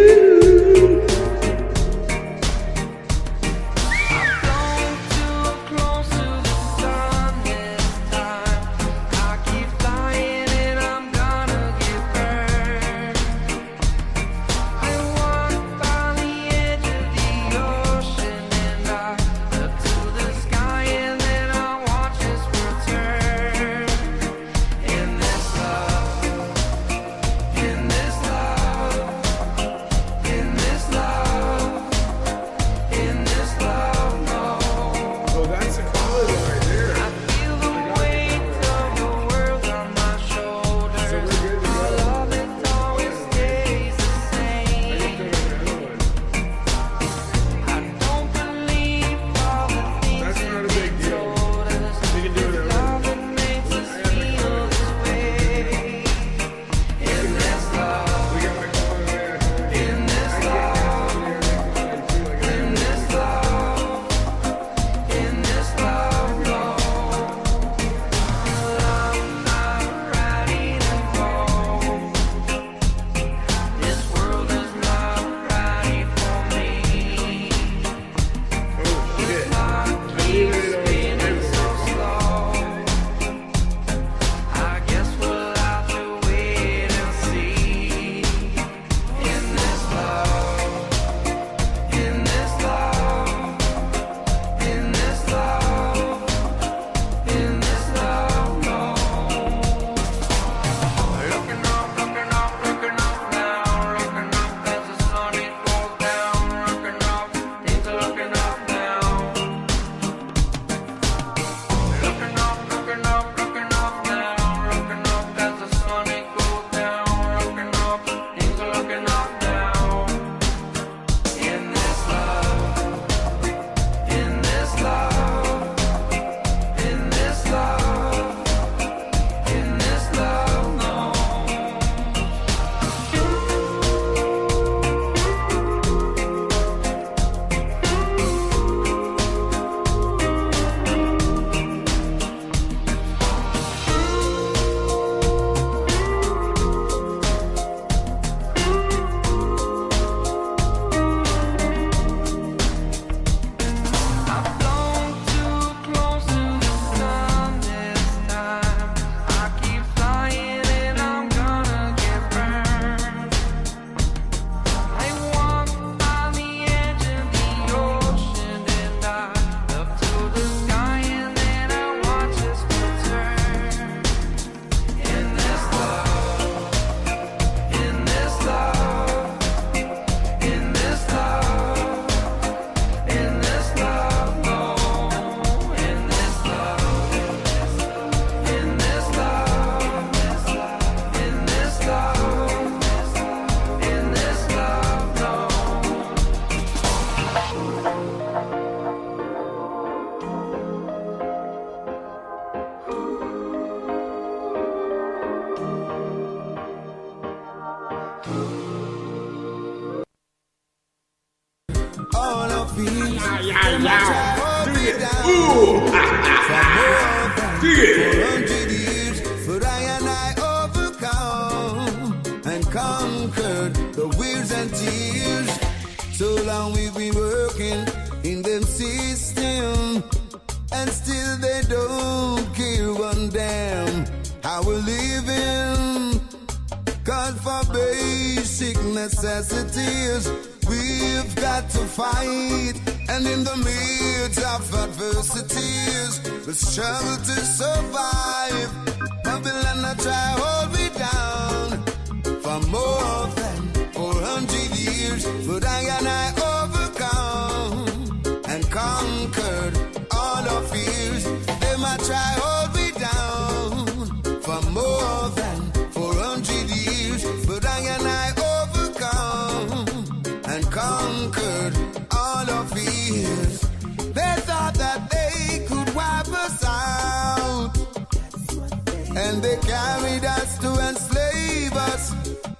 And they carried us to enslave us,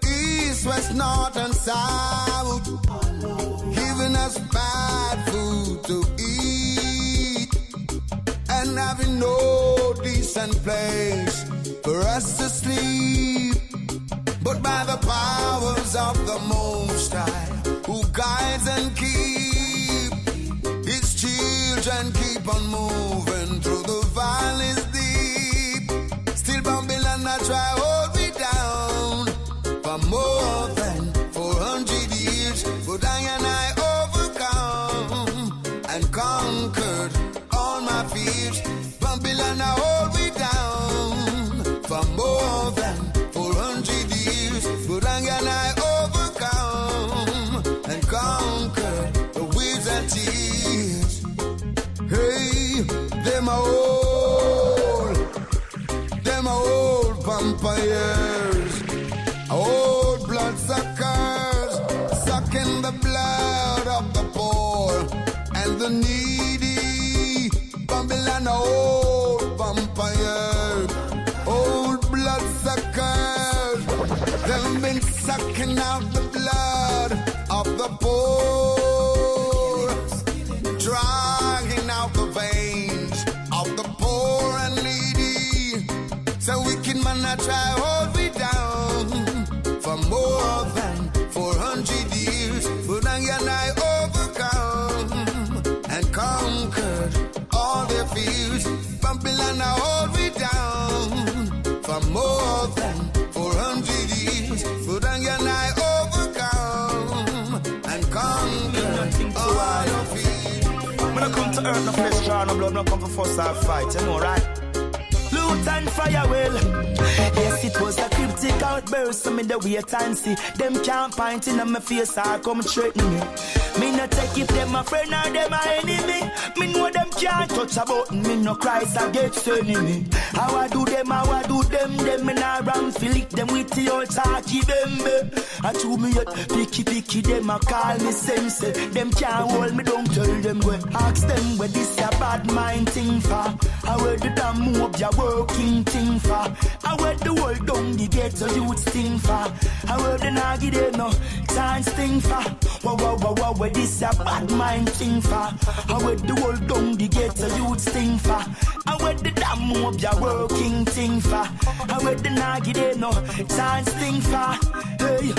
east, west, north, and south, giving us bad food to eat, and having no decent place for us to sleep. But by the powers of the Most High, who guides and keep His children, keep on moving through the valleys deep. Still Babylon I try hold me down for more than 400 years, but I overcome and conquered all my fears. Babylon I hold me down for more than 400 years, but I overcome and conquered the weeds and tears. Hey, them old vampires, old bloodsuckers, sucking the blood of the poor and the needy. Babylon, old vampires, old bloodsuckers, they've been sucking out the blood of the poor, drawing out the veins of the poor and needy. So wicked man I try hold me down for more than 400 years, but I overcome and conquered all their fears. Babylon I hold me down for more than 400 years, but I overcome and conquered all their fears. When I come to earth, no flesh, draw no blood, no come for fuss or fight, you know, right? Loot and fire will. Yes, it was a cryptic outburst, so me the wait and see. Them can't point in my face or come threaten me. Me no take if them a friend or them a enemy. Me know them can't touch a button, me no Christ against enemy. How I do them, them me nah ram lick them with the old talky bembe. I chew me yet, picky, them a call me sense. Them can't hold me down, tell them where. Ask them where this a bad mind thing for. I wear the damn move ya working thing for. I wear the world down the ghetto youth thing for. I wear the nagi they no chance thing for. Wow, where this a bad mind thing for. I wear the world down the ghetto youth thing for. I wear the damn move ya working thing for. I wear the nagi they no chance thing for. Hey,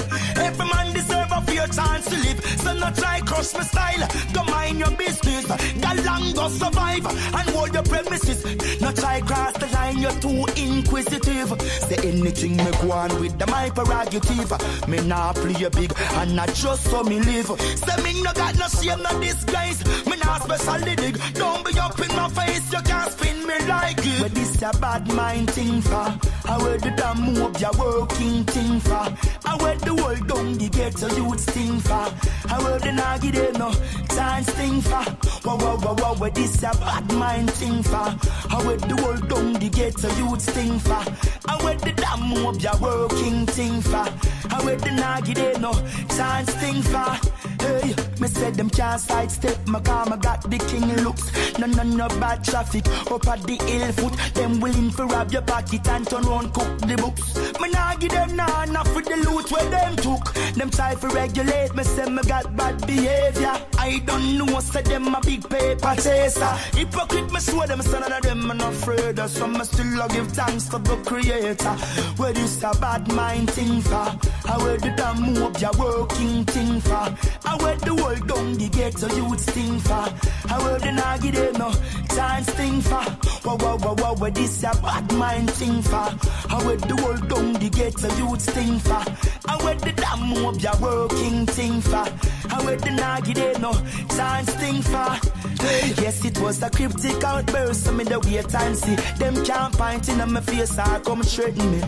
every man deserve a fair chance to live. So not try crush my style. Don't mind your business. That long go survive and hold your premises. Not try cross the line, you're too inquisitive. Say anything me go on with the my prerogative. Me nah play a big and not just so me live. Say me no got no shame, no disguise. Me nah specially dig. Don't be up in my face, you can't spin me like it. But this a bad mind thing for. I wear the damn move ya working thing for. I wear the world down the ghetto youth thing for. I wear the nagi they no chance thing for. Wow, where this a bad mind thing for. I wear the world down the ghetto youth thing for. I wear the damn move ya working thing for. I wear the nagi they no chance thing for. Hey, me said them can't sidestep my car, I got the king looks. No bad traffic up at the hill foot. Them willing to rob your pocket and turn round cook the books. Me nah give them nah enough with the loot where them took. Them try to regulate me, say me got bad behavior. I don't know, say them a big paper chaser. Hypocrite me show them, son of them I'm afraid of. So me still give thanks to the creator. Where this a bad mind thing for. I wear the damn move ya working thing for. I wear the world down the ghetto youth thing for. I wear the nagi they no chance thing for. Wow, where this a bad mind thing for. I wear the world down the ghetto youth thing for. I wear the damn move ya working thing for. I wear the nagi they no chance thing for. Hey, yes, it was a cryptic outburst, so me the wait and see. Them can't point in my face or come threaten me.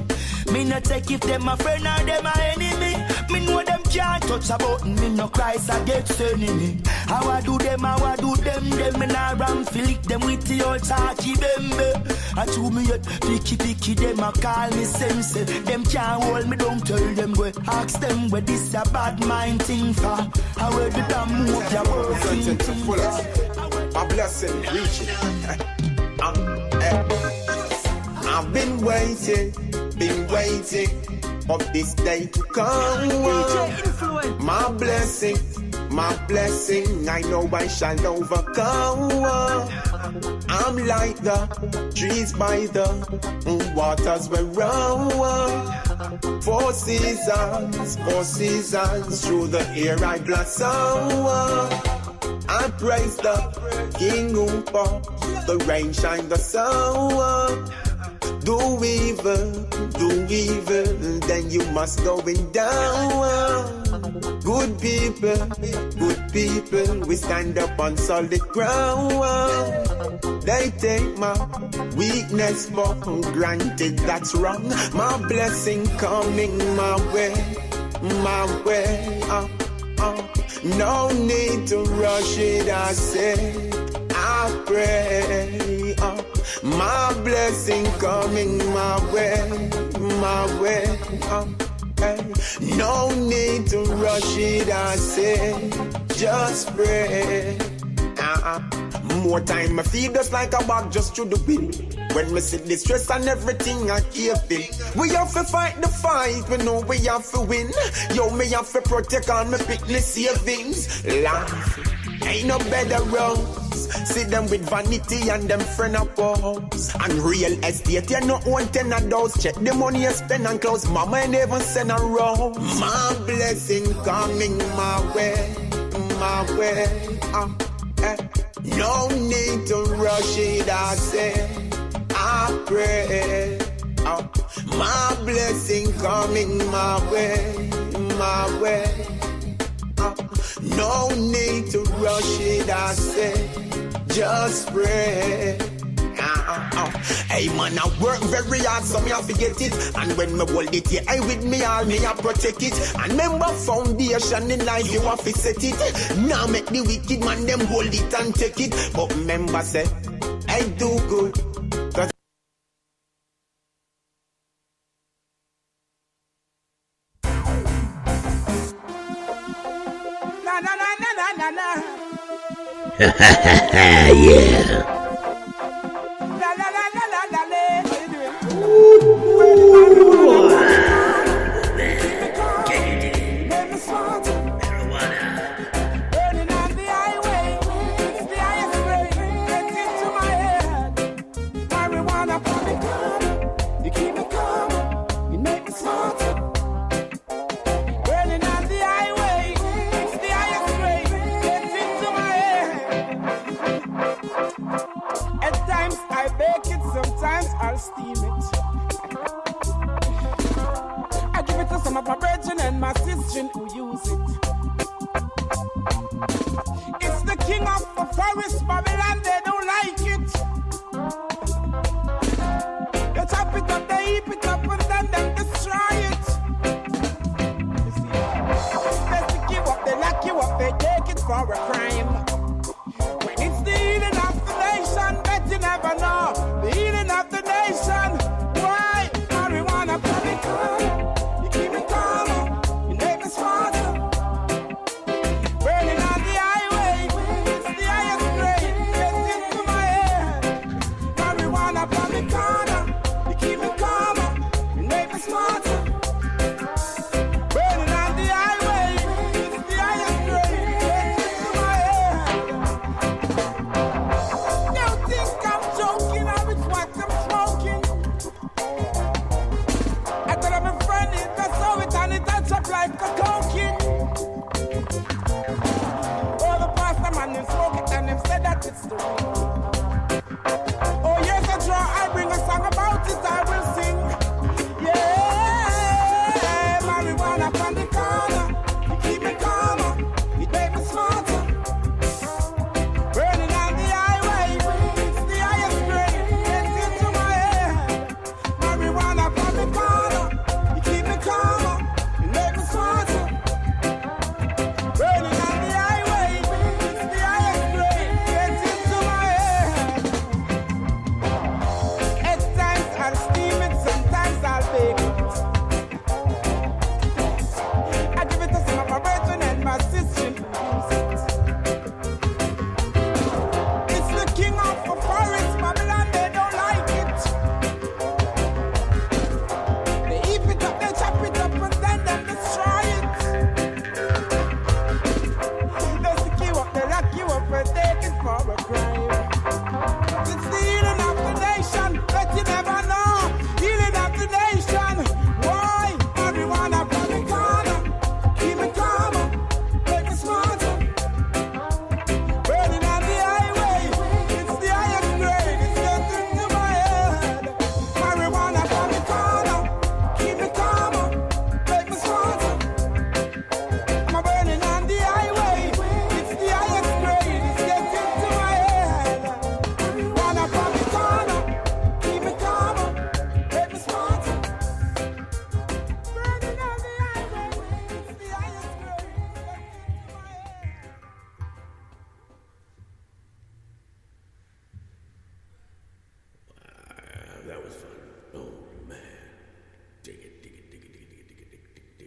Me no take if them a friend or them a enemy. Me know them can't touch a button, me no Christ against enemy. How I do them, them me nah ram lick them with the old talky bembe. I chew me yet, picky, them a call me sense. Them can't hold me down, tell them where. Ask them where this a bad mind thing for. I wear the damn move ya working thing for. A blessing reaching. I've been waiting for this day to come. My blessing, I know I shall overcome. I'm like the trees by the waters where run. 4 seasons, through the air I blossom. I praise the King who for the rain shine the sun. Do evil, then you must go down. Good people, we stand up on solid ground. They take my weakness for granted, that's wrong. My blessing coming my way. No need to rush it, I say, I pray. My blessing coming my way. No need to rush it, I say, just pray. More time I feel just like a bag just through the wind. When we see the stress and everything I keep it. We have to fight the fight, we know we have to win. Yo, me have to protect all my fitness savings. Life ain't no better roads. See them with vanity and them friend of foes. And real estate, you know, own 10 of those. Check the money you spend and close. Mama ain't even send a rose. My blessing coming my way. No need to rush it, I say, I pray. My blessing coming my way. No need to rush it, I say, just pray. Hey man, I work very hard, so me I forget it. And when me hold it here, I with me all, me I protect it. And remember foundation in life, you have to set it. Now make the wicked man, them hold it and take it. But remember say, I do good. Yeah. Some of my brethren and my sister who use it. It's the king of the forest, Babylon, they don't like it. They chop it up, they heap it up, and then they destroy it. You see, they stick you up, they lock you up, they take it for a crime. When it's the healing of the nation, bet you never know. The healing of the nation. Why? Marijuana, public health. Marijuana from the corner, you keep me calmer, you make me smarter.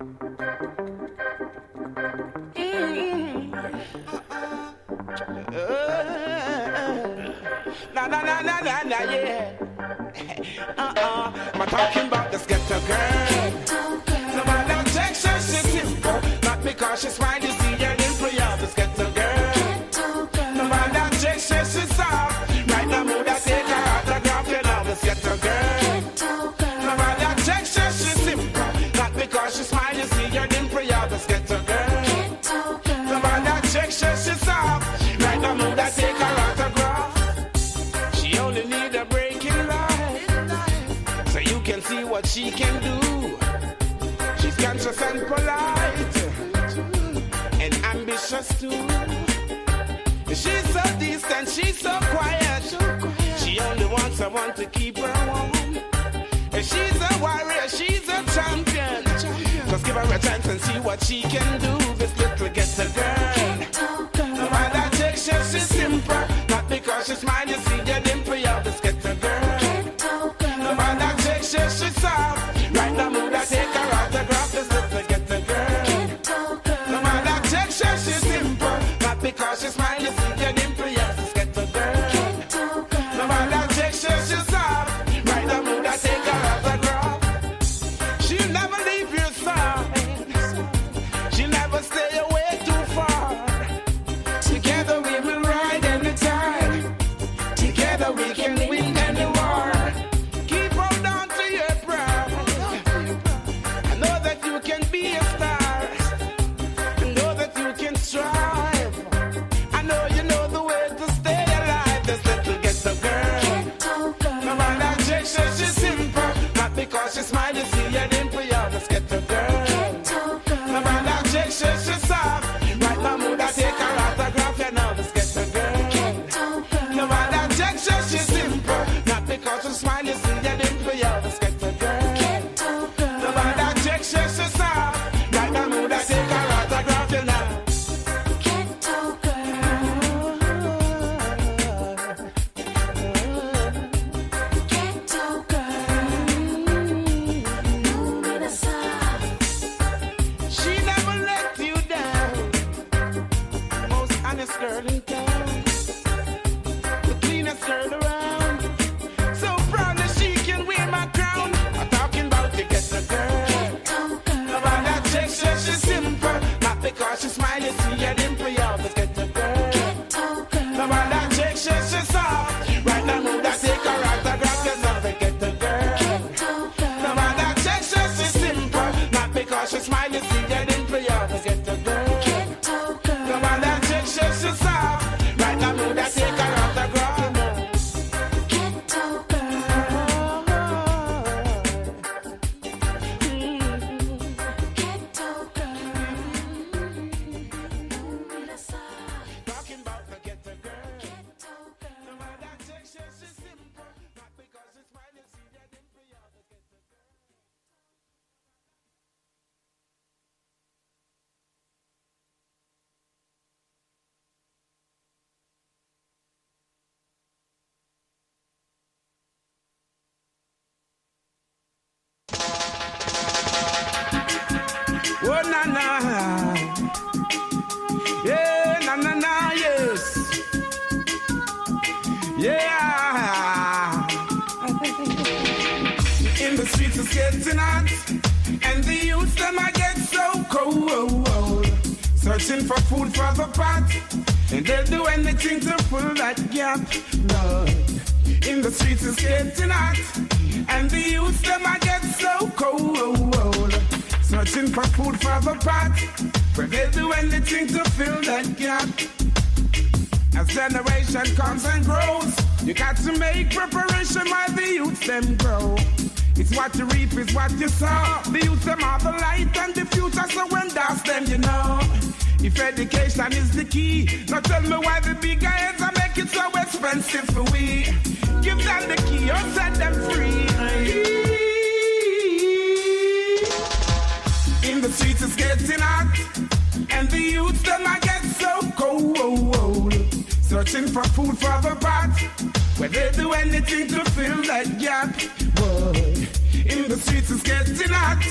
Yeah. I'm talking about this ghetto girl. No matter Texas, she's simple. Not because she's fine, you see her in prayer. This ghetto girl. No matter Texas, she's soft. Right now, mood I take her autograph. You know this ghetto girl. No matter Texas, she's simple. Not because she's fine, you see her in prayer. This ghetto girl. No matter Texas, she's soft. Right now, mood I take her autograph. She only need a break in life, so you can see what she can do. She's conscious and polite, and ambitious too. She's so distant, she's so quiet. She only wants someone to keep her warm. And she's a warrior, she's a champion. Just give her a chance and see what she can do. This little ghetto girl. No matter Texas, she's simple. Not because she's mine, you see your dimple, you this ghetto girl. No matter Texas, she's soft. Right now, mood I take her autograph. This little ghetto girl. No matter Texas, she's simple. Not because she's mine, you see your dimple, you this ghetto girl. No matter Texas, she's soft. Right now, mood I take her autograph. She'll never leave your side. She'll never stay away too far. Together we will ride anytime. Together we can win any war. Keep hold on to your pride. I know that you can be a star. I know that you can strive. I know you know the way to stay alive. This little ghetto girl. No matter Texas, she's simple. Not because she's mine, you see her dimple, you're this ghetto girl. No matter Texas, she's soft. Right now, mood I take her autograph, you know this ghetto girl. No matter Texas, she's simple. Not because she's mine, you see her dimple, you're this ghetto girl. No matter Texas, she's soft. Right now, mood I take her autograph, you know. She never let you down. Most honest girl in town. The cleanest girl around. So proud that she can wear my crown. I'm talking about the ghetto girl. No matter Texas, she's simple. Not because she's mine, you see her dimple, you're the ghetto girl. No matter Texas, she's soft. Right now, mood I take her autograph, you know the ghetto girl. No matter Texas, she's simple. Not because she's mine, you see her dimple, you're the ghetto girl. No matter Texas, she's soft. Right now, mood I take her autograph, you know. Talking about the ghetto girl. No matter Texas, she's simple. Not because she's mine, you see her dimple, you're the ghetto girl. Oh, na na. Yeah, na na na, yes. Yeah. In the streets it's getting hot, and the youth them I get so cold. Searching for food for the pot, and they'll do anything to fill that gap. Lord. In the streets it's getting hot, and the youth them I get so cold. Searching for food for the pot, but they'll do anything to fill that gap. As generation comes and grows, you got to make preparation while the youth them grow. It's what you reap is what you sow. The youth them are the light and the future, so when that's them you know. If education is the key, now tell me why the big heads are make it so expensive for we. Give them the key or set them free. In the streets it's getting hot, and the youth them I get so cold. Searching for food for the pot, where they do anything to fill that gap. Boy, in the streets it's getting hot,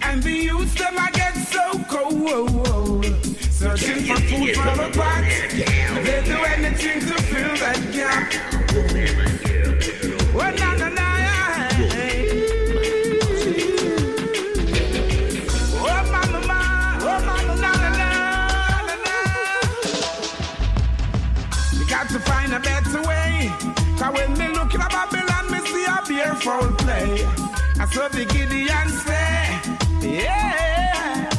and And the youth them I get so cold, searching for food for the pot. They do anything to fill that gap. Oh, na na na. Oh, mama, na na na. We got to find a better way. Cause when me look at Babylon, me see a beautiful play. I saw the Gideon say, yeah.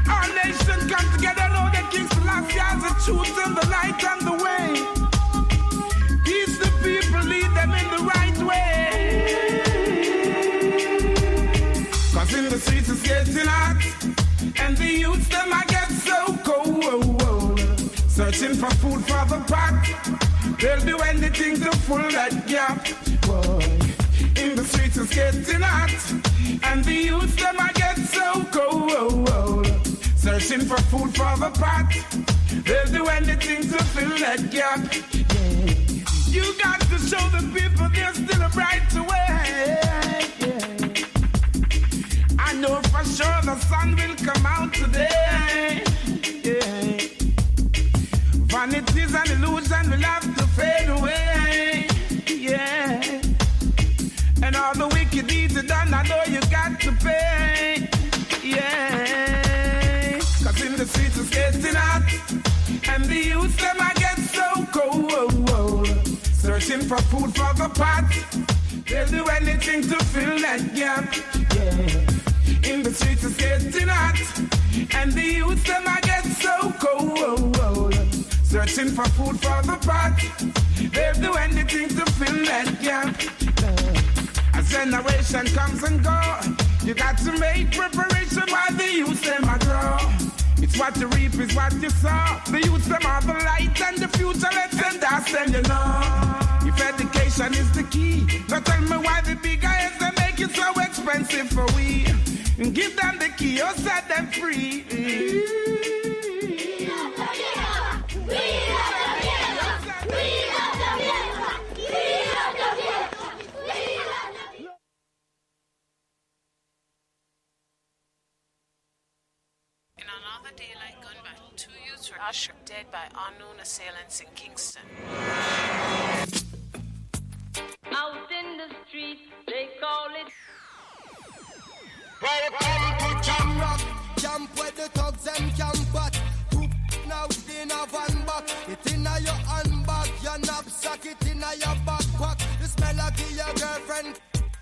Our nation come together, know that King Selassie has the truth and the light and the way. Teach the people, lead them in the right way. Cause in the streets it's getting hot, and the youths them I get so cold. Searching for food for the pot. They'll do anything to fill that gap. Boy. In the streets it's getting hot, and the youth them I get so cold. Searching for food for the pot. They'll do anything to fill that gap. Yeah. You got to show the people there's still a bright way. Yeah. I know for sure the sun will come out today. Yeah. Vanities and illusion will have to fade away. Yeah. And all the wicked deeds are done, I know you got to pay. Yeah. Cause in the streets it's getting hot, and the youth them I get so cold. Searching for food for the pot. They'll do anything to fill that gap. Yeah. In the streets it's getting hot, and the youth them I get so cold. Searching for food for the pot. They'll do anything to fill that gap. As generation comes and go, you got to make preparation while the youth them a grow. It's what you reap is what you sow. The youth them are the light and the future. Let's send us and you know. If education is the key, now tell me why the big guys they make it so expensive for we. Give them the key or set them free. In another daylight gun battle, 2 youths were shot dead by unknown assailants in Kingston. Out in the street, they call it. Welcome to Jam Rock, camp where the thugs and camp at. Now it in a van back, it in a your handbag, your knapsack, it in a your backpack. The smell of your girlfriend.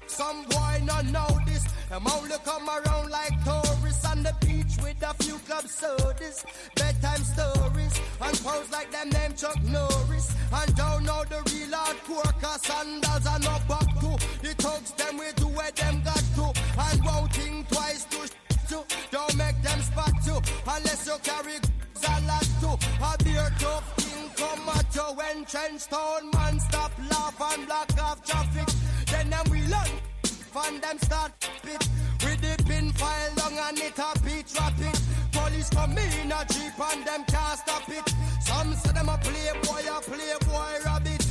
Some boy not know this. Them only come around like tourists on the beach with a few club sodas, bedtime stories, and pose like them name Chuck Norris. And don't know the real hardcore, cause sandals are not back to. The thugs them we do where them got to, and won't think twice to don't make them spot you, unless you carry a lot to. A beer tough thing come at you when trench town man stop laugh and block off traffic. Then them we learn, fun them start pit. With the pin file long and it a beat rapid. Police come in a jeep and them can't stop it. Some say them a playboy rabbit.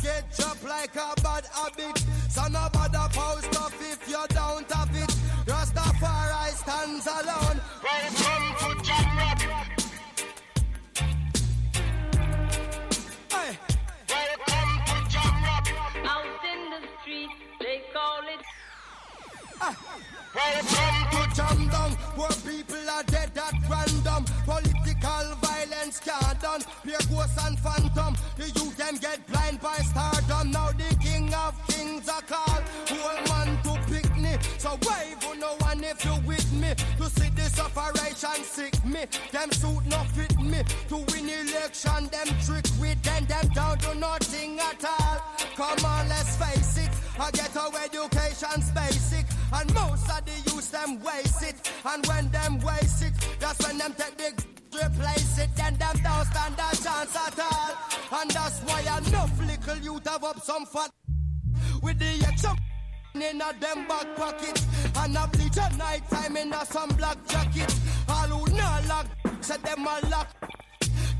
Get chopped like a bad habit. So no bother post off if you don't have it. Rastafari stands alone. Welcome to Jam Rock. Hey. Welcome to Jam Rock. Out in the street, they call it. Welcome to Jam Down, where people are dead at random. Political violence can't done. Pure ghosts and phantom. The youth them get blind by stardom. Now the king of kings are called. Whole man to pick me. So wave on no one if you with me. To see this operation sick me. Them suit not fit me. To win election, them trick with them down to nothing at all. Come on, let's face it. I get our education's basic. And most of the youth them waste it. And when them waste it, that's when them take the replace it. Then them don't stand a chance at all. And that's why enough little youth have up some fat. With the extra in a them back pocket. And a bleach at night time in a some black jacket. All who not lock, said them a lock.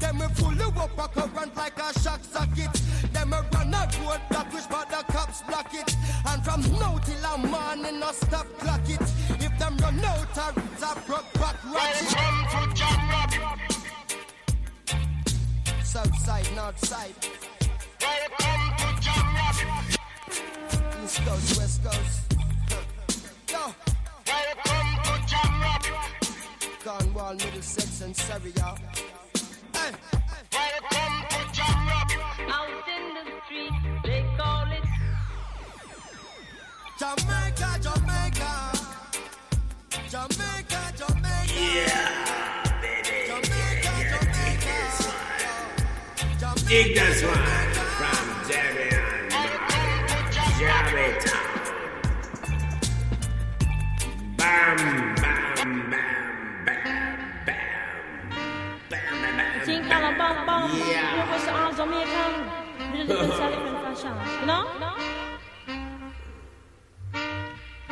Them we pull you up a current like a shock socket. Them we run a road block which but the cops block it. And from now till a morning no stop clock it. If them run out of roots a broke back ratchet. Welcome to Jam Rock. South side, north side. Welcome to Jam Rock. East coast, west coast. Yo. Welcome to Jam Rock. Cornwall, Middlesex and Surrey, y'all. Hey. Welcome to Jam Rock. Out in the street, they call it Jamaica, Jamaica. Jamaica, Jamaica. Yeah, baby. Jamaica, Jamaica. Jamaica. Dig this one from Debian, Jamaica. Bam, bam, bam, bam, bam, bam, bam, Think bam, bam, bam. Yeah. You was all Jamaican. Little different fashion, you know?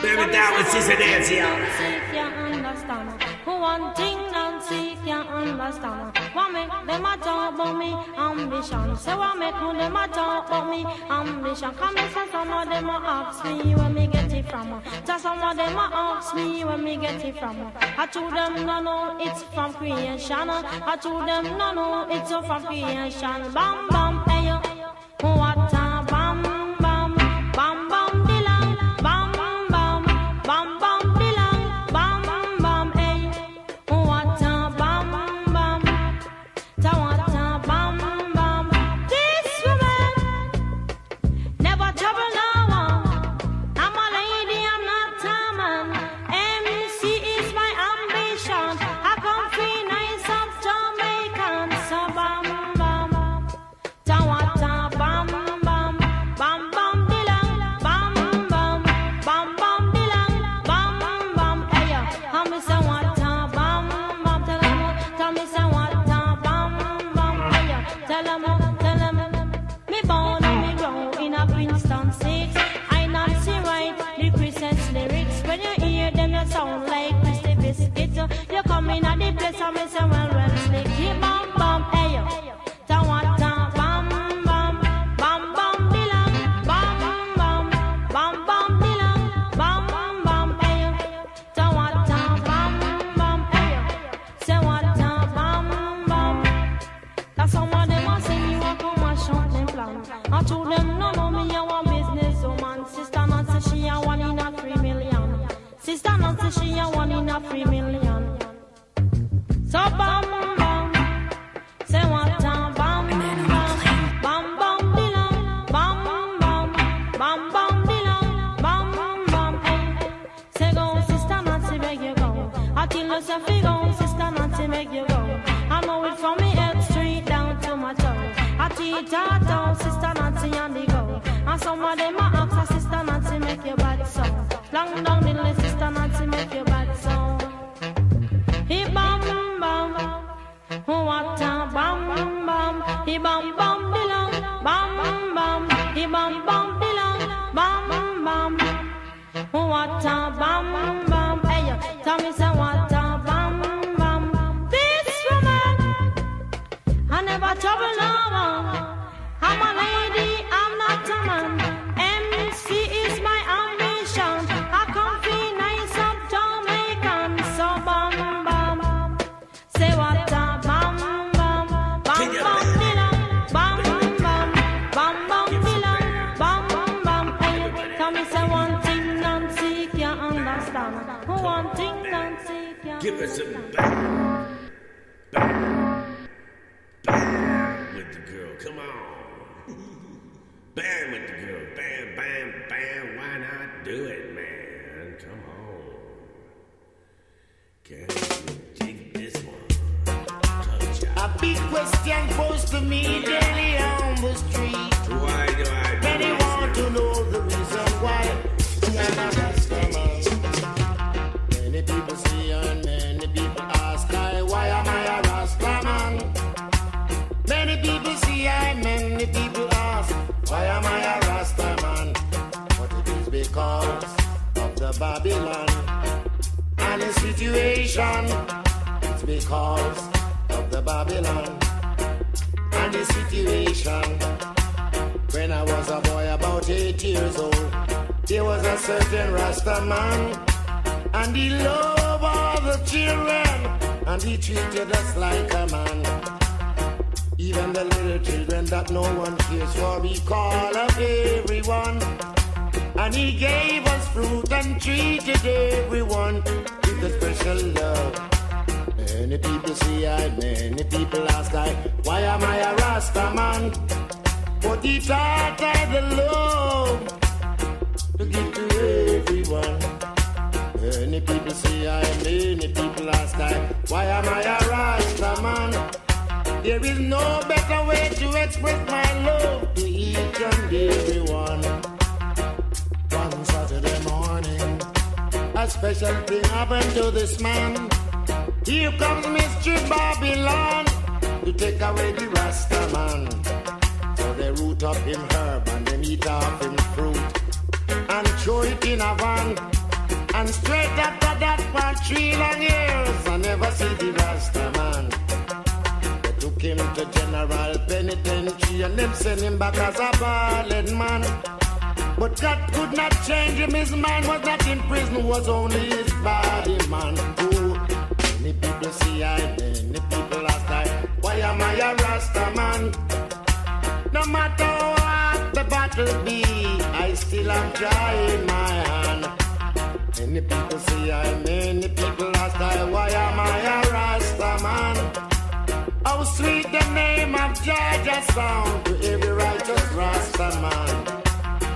Baby, that was his dance, Nancy can't understand. One thing Nancy can't understand. What make them a talk about me ambition? Say what make them a talk about me ambition? Come and say some of them a ask me where me get it from. Just some of them a ask me where me get it from. I told them no, no, it's from creation. I told them no, no, it's from creation. Bam, bam, hey, what a bam, bam, bam, bam, dilang, bam, bam, bam, bam, dilang, bam, bam, hey, what a bam, bam, ta what a bam, bam. This woman never trouble no one. I'm a lady, I'm not a man. MC is my ambition. I come free nice of Jamaican, so bam, bam, ta what a bam, bam, bam, bam, dilang, bam, bam, bam, bam, dilang, bam, bam, hey, I me say what a bam, bam, tell me say what a bam, bam, hey, tell 'em, me born and me grow in a Princeton 6. I Nancy write the Christmas lyrics. When you hear them, you sound like Christy Biscuit. You come in at the place and me say well, slick, yeah, bam, bam, hey, ta what a bam, bam, bam, bam, dilang, bam, bam, bam, bam, dilang, bam, bam, hey, ta what a bam, bam, hey, say what a bam, bam. That's some of them a say you a come and shout them plan. I told them no, no, me a one business woman. Sister Nancy she a 1 in a 3 million. Sister Nancy she a 1 in a 3 million. So bam, bam, say what a bam, bam, bam, bam, dilang, bam, bam, bam, bam, dilang, bam, bam, hey. Say go, Sister Nancy, make you go. I tell you say fi go, Sister Nancy, make you go. I know it from me head straight down to my toe. I teach her down, Sister Nancy on the go. And some of them a ask her, Sister Nancy, make your bad song. Long down the list, Sister Nancy, make your bad song. He bam bam, what a bam bam. He bam bam dilang, bam bam. He bam bam dilang, bam bam. What a bam bam. Hey, tell me say what a bam bam. This woman, I never trouble no one. I'm a lady, I'm not a man. MC is my ambition. I come feel nice of Jamaican, so bam bam. Say what a bam bam, bam bam dilang, bam bam, bam bam dilang, bam bam. Hey, tell me say one thing Nancy can't understand. One thing Nancy can't. Give us a bang, bang, bang with the girl. Come on. Bam with the girl. Bam, bam, bam. Why not do it, man? Come on. Can you dig this one? Touch A big question posed to me daily on the street. Why do I do Many this? want to know the reason why I'm a Rastaman. Many people see and many people ask why am I a Rastaman? Many people see and many people ask why am I a Rastaman? But it is because of the Babylon and the situation. It's because of the Babylon funny situation. When I was a boy about 8 years old, there was a certain Rasta man, and he loved all the children, and he treated us like a man. Even the little children that no one cares for, he called up everyone. And he gave us fruit and treated everyone with a special love. Many people say many people ask I, why am I a Rasta man? But he taught I the love to give to everyone. Many people say many people ask I, why am I a Rasta man? There is no better way to express my love to each and everyone. One Saturday morning, a special thing happened to this man. Here comes Mystery Babylon to take away the Rasta man. So they root up him herb and they eat off him fruit and throw it in a van. And straight after that for 3 long years I never see the Rasta man. Took him to General Penitentiary and them sent him back as a bald man. But God could not change him, his mind was not in prison, was only his body, man. Oh, many people see many people ask why am I a Rasta man? No matter what the battle be, I still am trying my hand. Many people see many people ask why am I a Rasta man? How sweet the name of Georgia sound to every righteous Rasta man.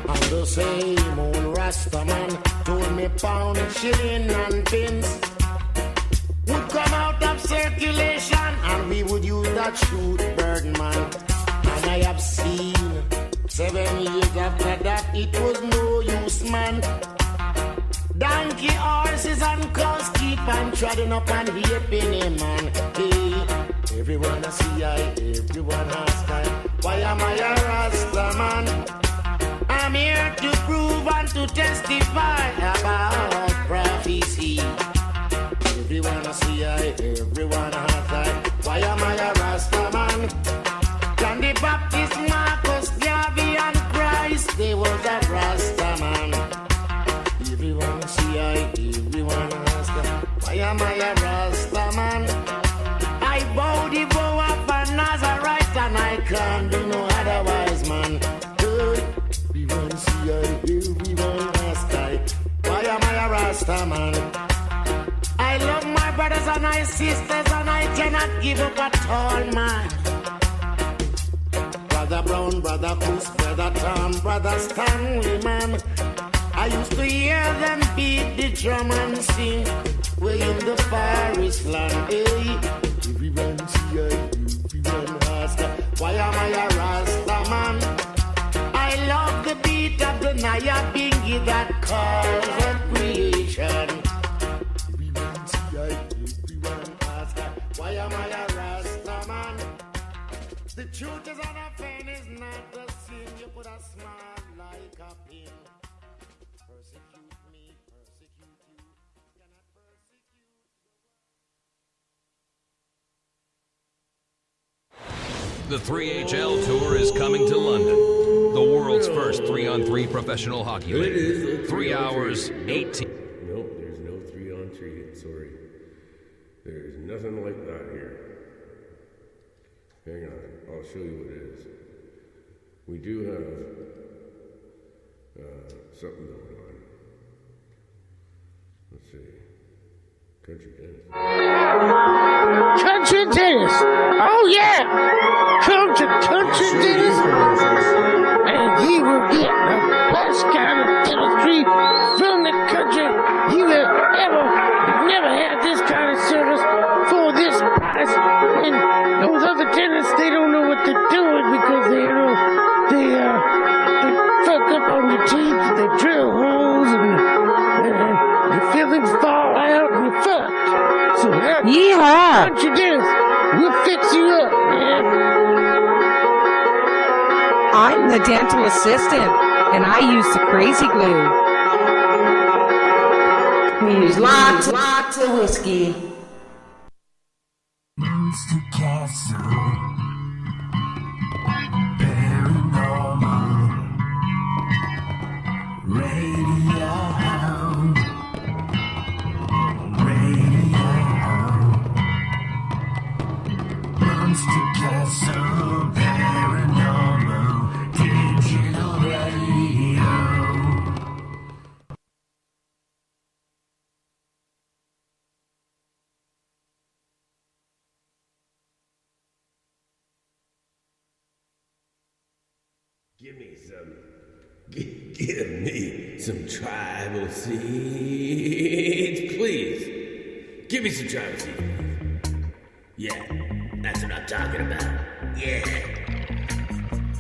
And the same old Rasta man told me pound, shilling and pins would come out of circulation and we would use that shoot bird man. And I have seen 7 years after that it was no use man. Donkey, horses and cows keep on treading up and heaping him man. Hey, everyone I see everyone ask why am I a Rasta man? I'm here to prove and to testify about prophecy. Everyone I see everyone ask why am I a Rasta man? John the Baptist, Marcus, Garvey and Christ, they was a Rasta man. Everyone see everyone ask why am I a Rasta man? I bow the bow of a Nazarite and I can't do no otherwise, man. Everyone see everyone ask why am I a Rasta man? I love my brothers and my sisters and I cannot give up at all, man. Brother Brown, Brother Coos, Brother Tom, Brother Stanley, man. I used to hear them beat the drum and sing way in the forest land. Hey, everyone see everyone ask why am I a Rasta man? I love the beat of the Naya Bingy that calls of creation. Everyone see everyone ask why am I a Rasta man? The truth is and a pain is not the sin. You put a smile like a pin. Persecute me, persecute you. Cannot persecute. The 3HL Tour is coming to London. The world's first 3-on-3 professional hockey league. 3 hours, 18. Nope, there's no 3-on-3. Sorry. There's nothing like that here. Hang on, I'll show you what it is. We do have something going on. Let's see. Country tennis. Country tennis! Oh yeah! Come to country tennis and he will get the best kind of chemistry from the country you have ever never had this kind of service for this price. And those other tenants, they don't know what they're doing because they fuck up on your teeth, they drill holes and your fillings fall out and you're fucked. So yeehaw! Country tennis, we'll fix you up, man. I'm the dental assistant, and I use the crazy glue. We use lots of whiskey. Monster Castle. Give me some tribal seeds, please. Give me some tribal seeds. Yeah, that's what I'm talking about. Yeah.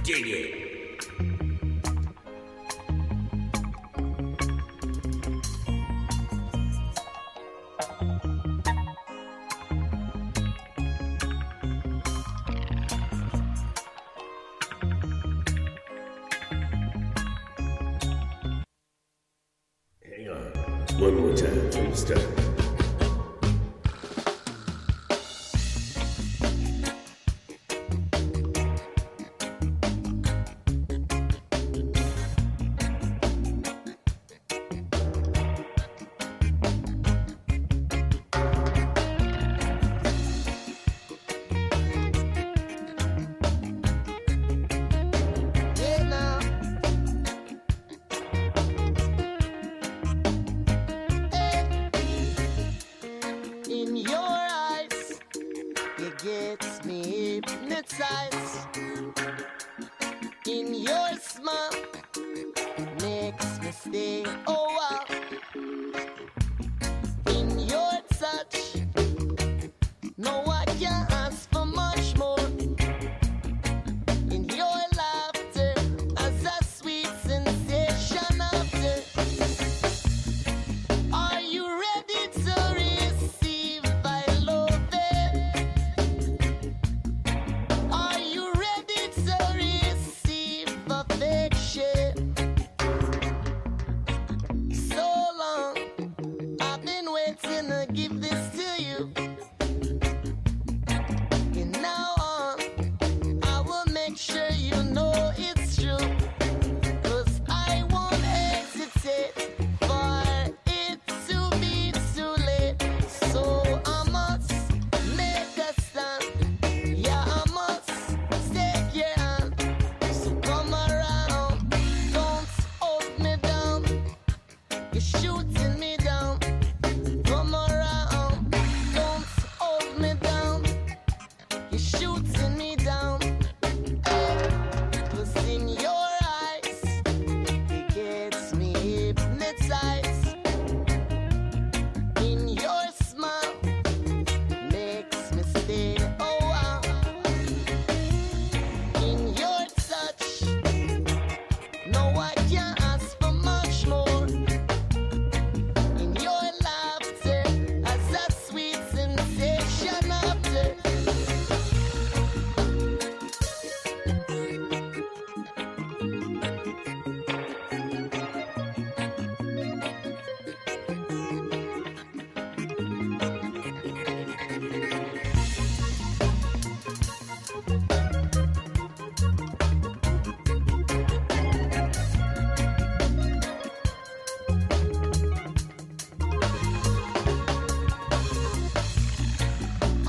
Dig it. Hang on. One more time from the start. In your eyes, it gets me hypnotized. In your smile, makes me stay a while. In your touch, no, I can't ask for much more. In your laughter, as a sweet sensation after. Are you ready to receive my love? Are you ready to receive affection? So long, I've been waiting to give this to you. And now on, I will make sure you know it's true. 'Cause I won't hesitate for it to be too late. So I must make a stand. Yeah, I must take your hand. So come around, don't hold me down. You're shooting me down. Come around, don't hold me down. You're shooting me down. 'Cause in your eyes, it gets me hypnotized. In your smile, makes me stay a while. In your touch, no, I can't ask for much more. In your laughter, as a sweet sensation after.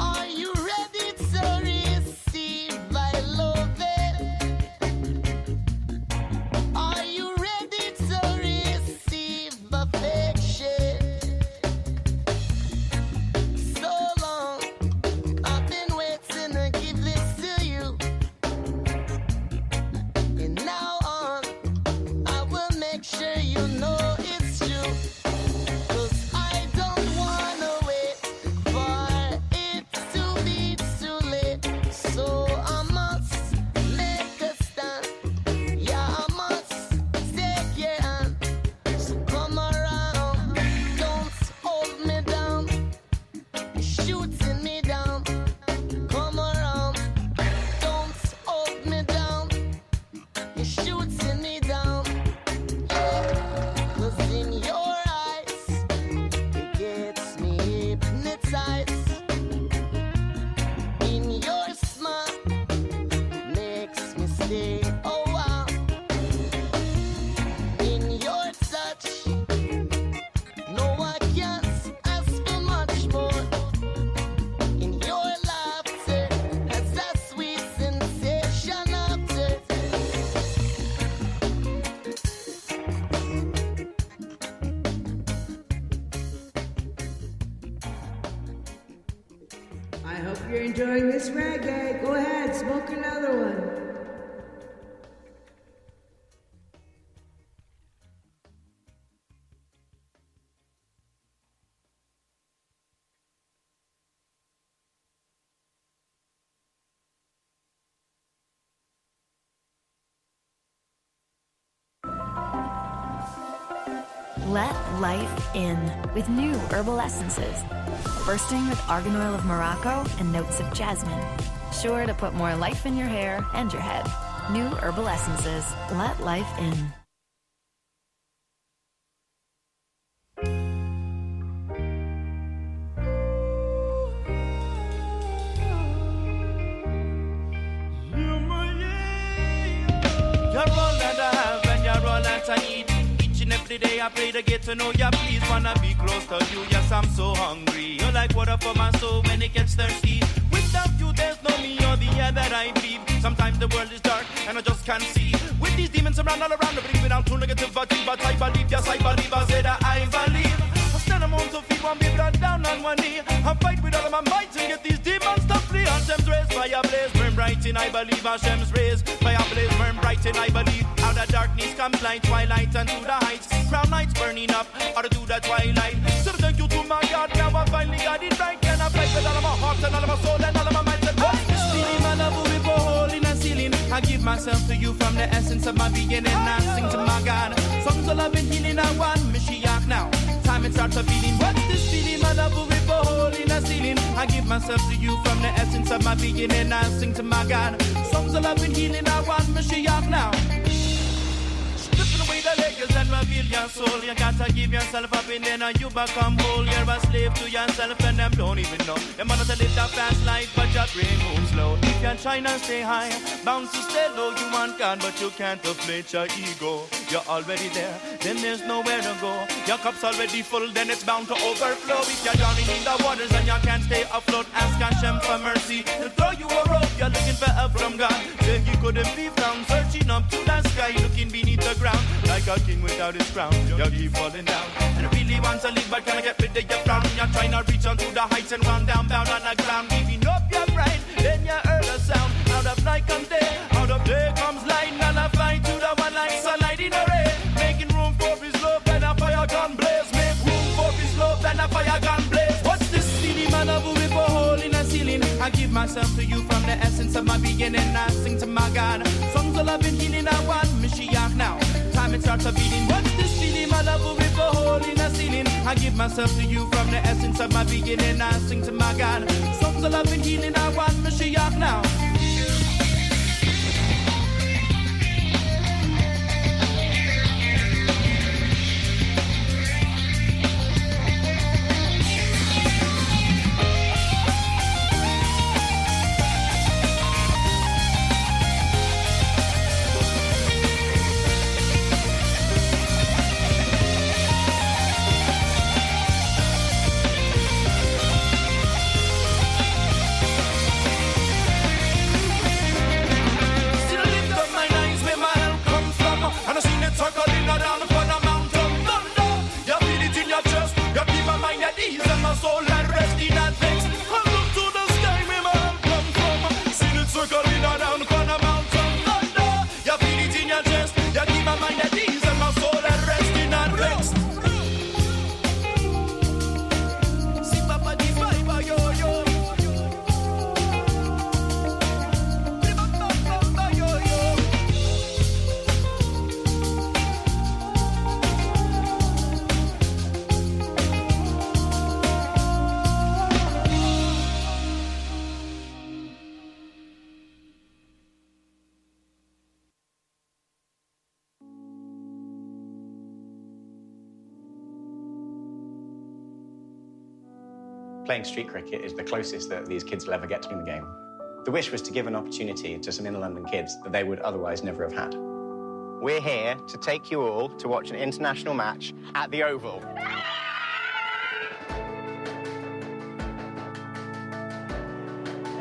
Are you ready to receive my love? Are you ready to receive affection? So long, I've been waiting to give this to you. And now on, I will make sure you know it's true. 'Cause I don't wanna wait for it to be too late. So I must make a stand. Yeah, I must take your hand. So come around, don't hold me down. You're shooting me down. Come around, don't hold me down. You're shooting me down. Yeah, 'cause in your eyes, it gets me hypnotized. In your smile, makes me stay a while. In your touch, no, I can't ask for much more. In your laughter, as a sweet sensation after. I hope you're enjoying this reggae. Go ahead, smoke another one. Let life in with new herbal essences. Bursting with argan oil of Morocco and notes of jasmine. Sure to put more life in your hair and your head. New herbal essences. Let life in. You're all that I have and you're all that I need. Each and every day I pray to get to know you. Please wanna be close to you. Yes, I'm so hungry. You're like water for my soul when it gets thirsty. Without you, there's no me or the air that I breathe. Sometimes the world is dark and I just can't see. With these demons around all around, I believe it. I'm too negativity, but I believe. Yes, I believe. I say that I believe. I stand among to feet, one be brought down on one knee. I fight with all of my might to get these demons to flee. Hashem's rays, fire blaze, burn bright in I believe. Hashem's rays, fire blaze, burn bright in I believe. Out of darkness comes light, twilight and to the heights. Crown lights burning up, out of the twilight. So thank you to my God, now I finally got it right. And I fight with all of my heart and all of my soul and all of my mind. And this feeling, my love will be for hole in a ceiling. I give myself to you from the essence of my being, and I sing to my God. Songs of love and healing, I want Mashiach now. Time it starts a feeling. What's this feeling? My love will be for hole in a ceiling. I give myself to you from the essence of my being, and I sing to my God. Songs of love and healing, I want Mashiach now. Stripping away the layers and reveal your soul. You gotta give yourself up and then you become whole. You're a slave to yourself and them don't even know. Them want to live that fast life, but your brain moves slow. If you're trying to stay high, bound to stay low. You want God, but you can't deflate your ego. You're already there, then there's nowhere to go. Your cup's already full, then it's bound to overflow. If you're drowning in the waters and you can't stay afloat, ask Hashem for mercy. He'll throw you a rope. You're looking for help from God. Say he couldn't be found, searching up to the sky, looking beneath the ground. Like a king without his crown, you keep falling down. And I really want to live, but can I get rid of your frown? You're trying to reach onto the heights and run down, bound on the ground. Giving up your pride, then you heard a sound. Out of night comes day, out of day comes light. And I fly to the one like sunlight in a ray. Making room for his love, and a fire gun blaze. Make room for his love, and a fire gun blaze. What's this silly man of with a hole in a ceiling? I give myself to you from the essence of my beginning. I sing to my God. Songs of love and healing, I want Mashiach now. Time it starts a beating. What's this feeling? My love will rip a hole in a ceiling. I give myself to you from the essence of my beginning. I sing to my God. Songs of love and healing, I want Mashiach now. Playing street cricket is the closest that these kids will ever get to playing the game. The wish was to give an opportunity to some inner London kids that they would otherwise never have had. We're here to take you all to watch an international match at the Oval.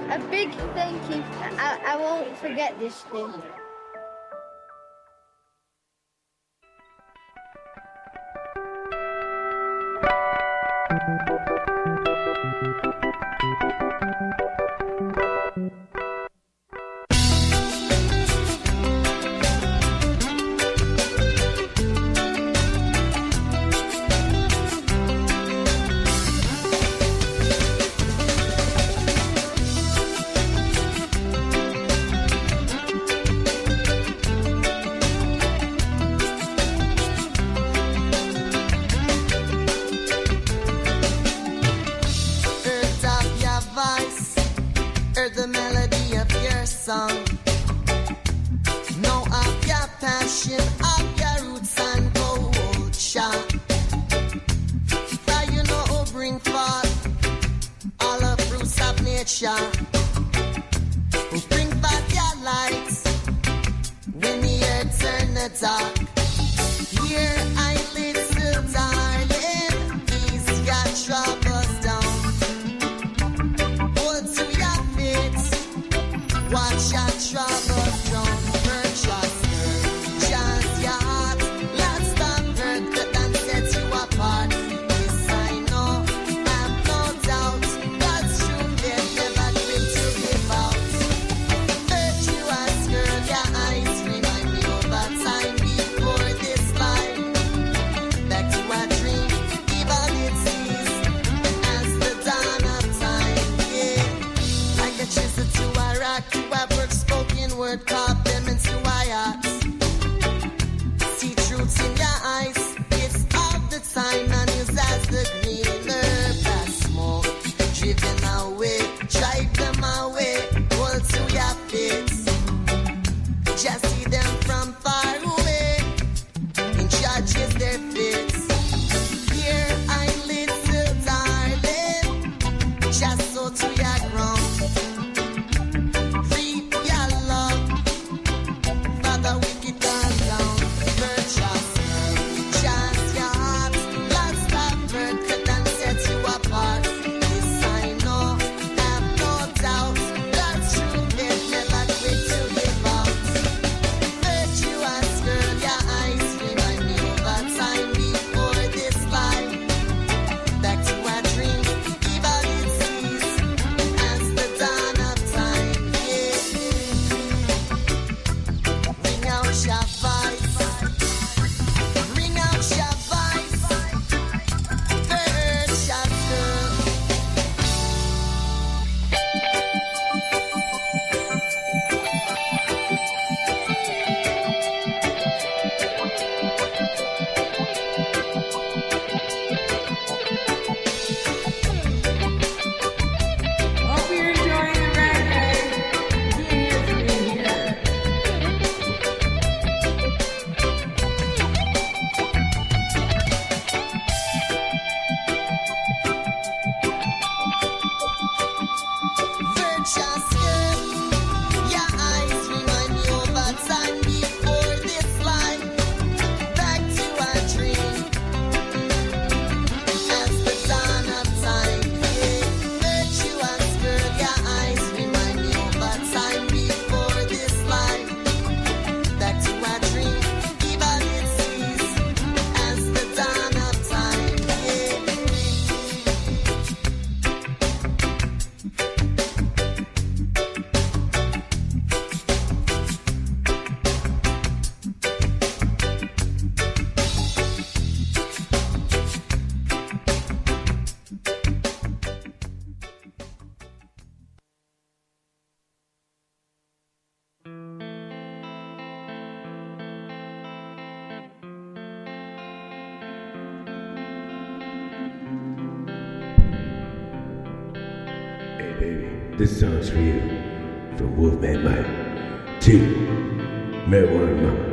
A big thank you. I won't forget this day. pressure. Bring back your lights when the earth turn the dark. Here I little darling, ease your troubles down. Hold to your feet, watch your troubles drown. Purchase just your heart, let's stop hurt that set you apart. This I know, have no doubt, God's true faith never quit to give out. Hurt you as girl, your eyes remind me of a time before this life. Back to a dream, even it sees as the dawn of time. Yeah, like a chisel to a rock, you have work spoken word, carve them into our hearts. See truth in your eyes, it's all the time, and it's as the green herb that smoke. Driven away, drive them away, hold to your feet. Just see them from far away, and judges their fates. Here I little darling, just so to your ground. Reap your love, Father, wicked and down. Purchase just your heart, love stop hurt, could and set you apart. This I know, have no doubt, God's true faith never quit to give out. Virtuous girl, your eyes remind me of a time before this life. Back to a dream, even it sees as the dawn of time. Yeah. Ring out your voice, ring out your voice, virtuous girl. Hope you're enjoying the reggae. Being here for me here. Virtuous girl, your eyes remind me of a time before this life. Back to a dream, as the dawn of time. Yeah. Virtuous girl, your eyes remind me of a time before this life. Back to a dream, even it sees as the dawn of time. Yeah. Hey baby, this song's for you. From Wolfman Mike to Marijuana Mama.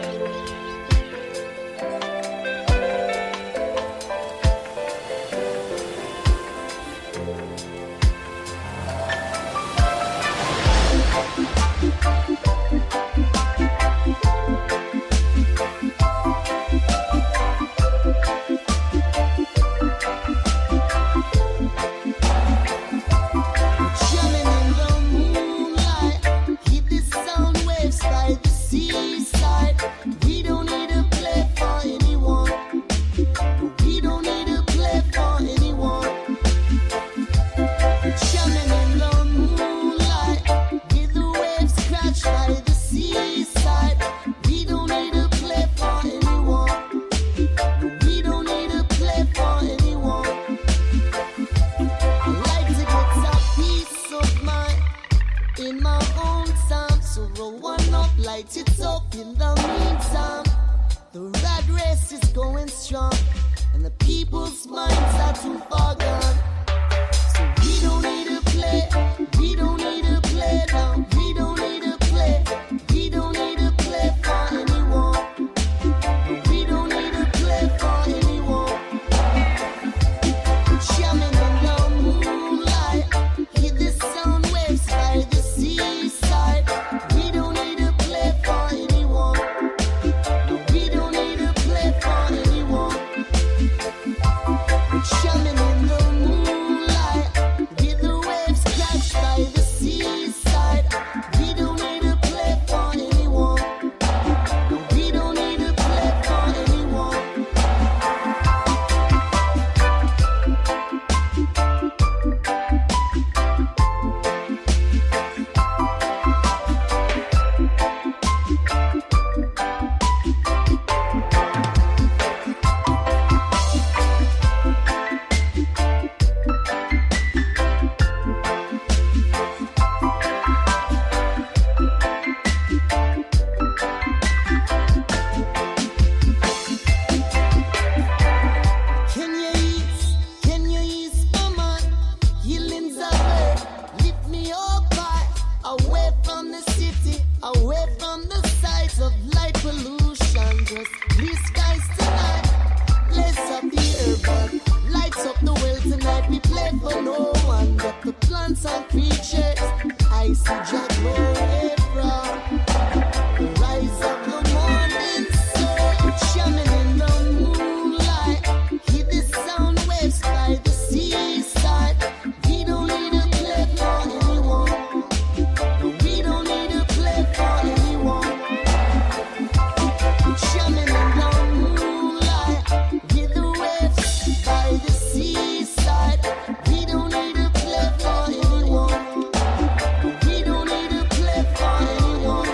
Chilling in the moonlight, hit the sound waves by the seaside. We don't need to play for anyone. We don't need to play for anyone. Chilling in the moonlight, with the waves crashed by the seaside. We don't need to play for anyone. We don't need to play for anyone. I like to get some peace of mind in my own time. So roll one up, light it up in the meantime. The rat race is going strong, and the people's minds are too far gone. So we don't need to play, we don't need to play now. We don't need to play, we don't need to play for anyone. We don't need to play for anyone. Jamming in the moonlight, hit the sound waves by the seaside. We don't need to play for anyone. We don't need to play for anyone. Jamming in the moonlight, with the waves crashed by the seaside. We don't need to play for anyone. We don't need to play for anyone. Can you ease my mind? Healing's away, lift me up high, away from the city, away from the sights of light pollution. Just blue skies tonight, lace up the urban, lights up the world tonight. We play for no one but the plants and creatures. I see Jack glory from the rise of the morning sun, shining in the moonlight. Hear the sound waves by the seaside. We don't need to play for anyone. No, we don't need to play for anyone. Shining in the moonlight, hear the waves by the seaside. We don't need to play for anyone. No, we don't need to play for anyone.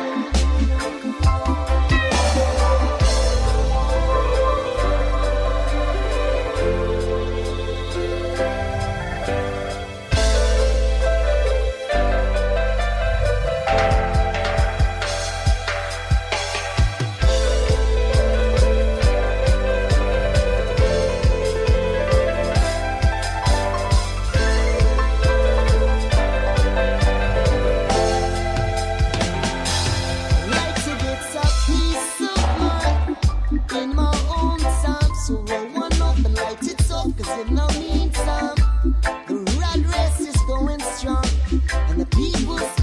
Like to get some peace of mind in my own time. So roll one up and light it up, 'cause in the meantime, the rat race is going strong, and the people's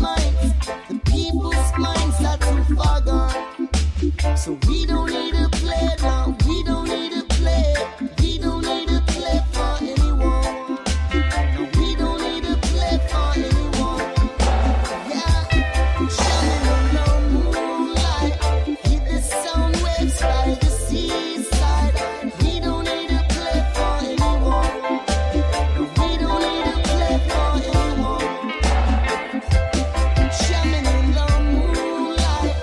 minds are too far gone. So we don't need to play now, we don't need to play, we don't need to play for anyone. No, we don't need to play for anyone. Yeah, shining in the moonlight, hear the sound waves by the seaside. We don't need to play for anyone. No, we don't need to play for anyone. Shining in the moonlight,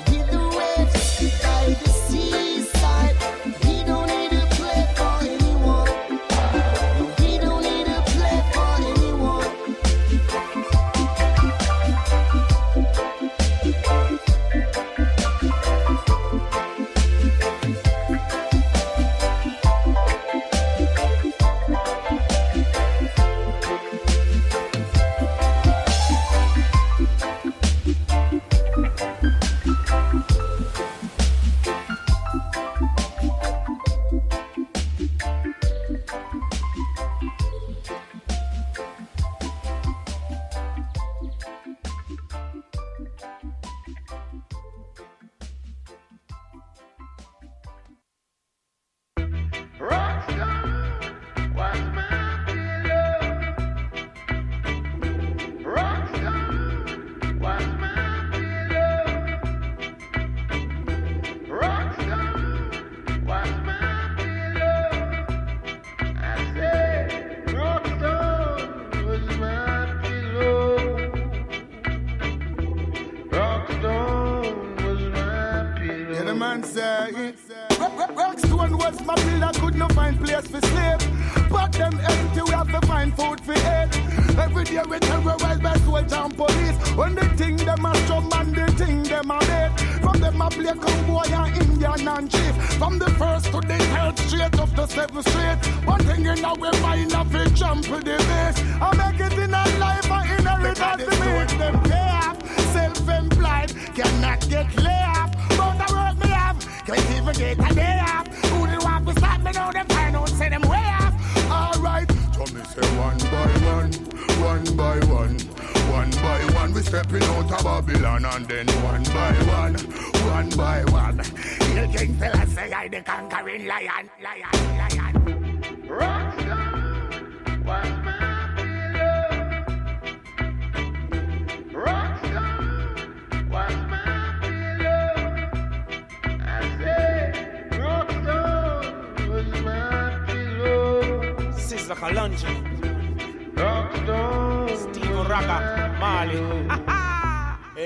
hear the waves by the seaside. We don't say. Rockstone was my pillar, could not find place for sleep. But them empty, we have to find food for eat. Every day we terrorize by soldiers and police. When they think them a strong and they think them a dead. From them a play cowboy and Indian and chief. From the first to the third straight of the 7th street. One thing in our mind of it jump to the base. I make it in a life and inheritance to me. Them pay up, self-employed, cannot get lay up. But the work me have, can't even get a day up. Who they want to stop me now, them find out, say them way up. Alright, so me say one by one, one by one. One by one, we stepping out of Babylon. And then one by one, one by one. Hill King fella say I the conquering lion, lion, lion. Rockstar was my pillow. Rockstar was my pillow. I said Rockstar was my pillow. Sizzla Kalonji, Rockstar, Steve Raga, Marley.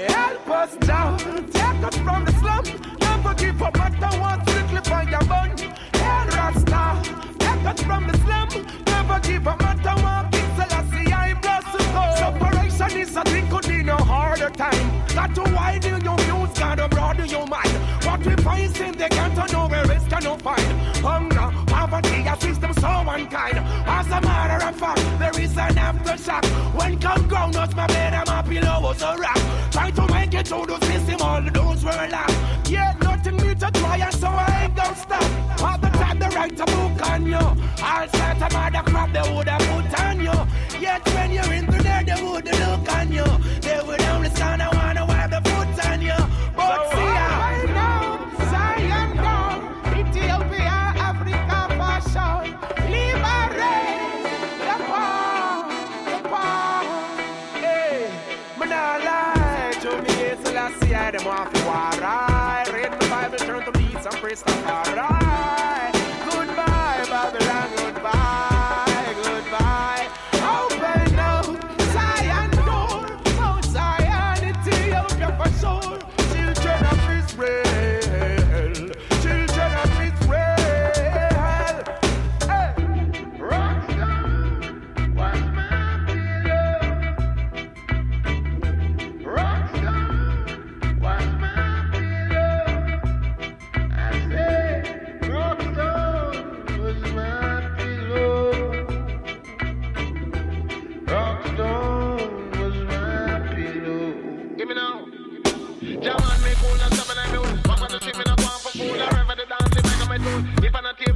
Help us down, take us from the slum. Never give up, matter what's little for your bun. Hey, Rasta, take us from the slum. Never give up, matter what King Selassie I bless to go. Separation is a thing, could be no harder time. Got to widen your views, gotta broaden your mind. What we find in the can't know where rest cannot find. Hunger, poverty, a system so unkind. As a matter of fact, there is an aftershock. When come ground, not my bed and my pillow was a rock. Try to make it through the system, all those were locked. Yeah, nothing new to try, and so I ain't gonna stop. All the time they write a book on you. All sorts of other crap they would have put on you. Yet when you're into there, they would look on you. They would only stand and wanna wipe the foot on you. But so see ya. Right now, Zion down, Ethiopia, Africa, fashion. Liberate the poor, the poor. Hey, man, I lie to me, Selassie, I them want to war. Read the Bible, turn to peace and praise the Lord. Goodbye, Babylon, goodbye, goodbye. Open up, Zion door, Mount Zion, Ethiopia for sure. Children of Israel, children of Israel. Hey, Rockstar was my pillow. Rockstar was my pillow. I said, Rockstar was my pillow. Rockstar was my pillow. Give me now. Jaman me cool and seven I know. Papa the ship in a bomb for fool. I rev the dance, make my tune. If I'm not here,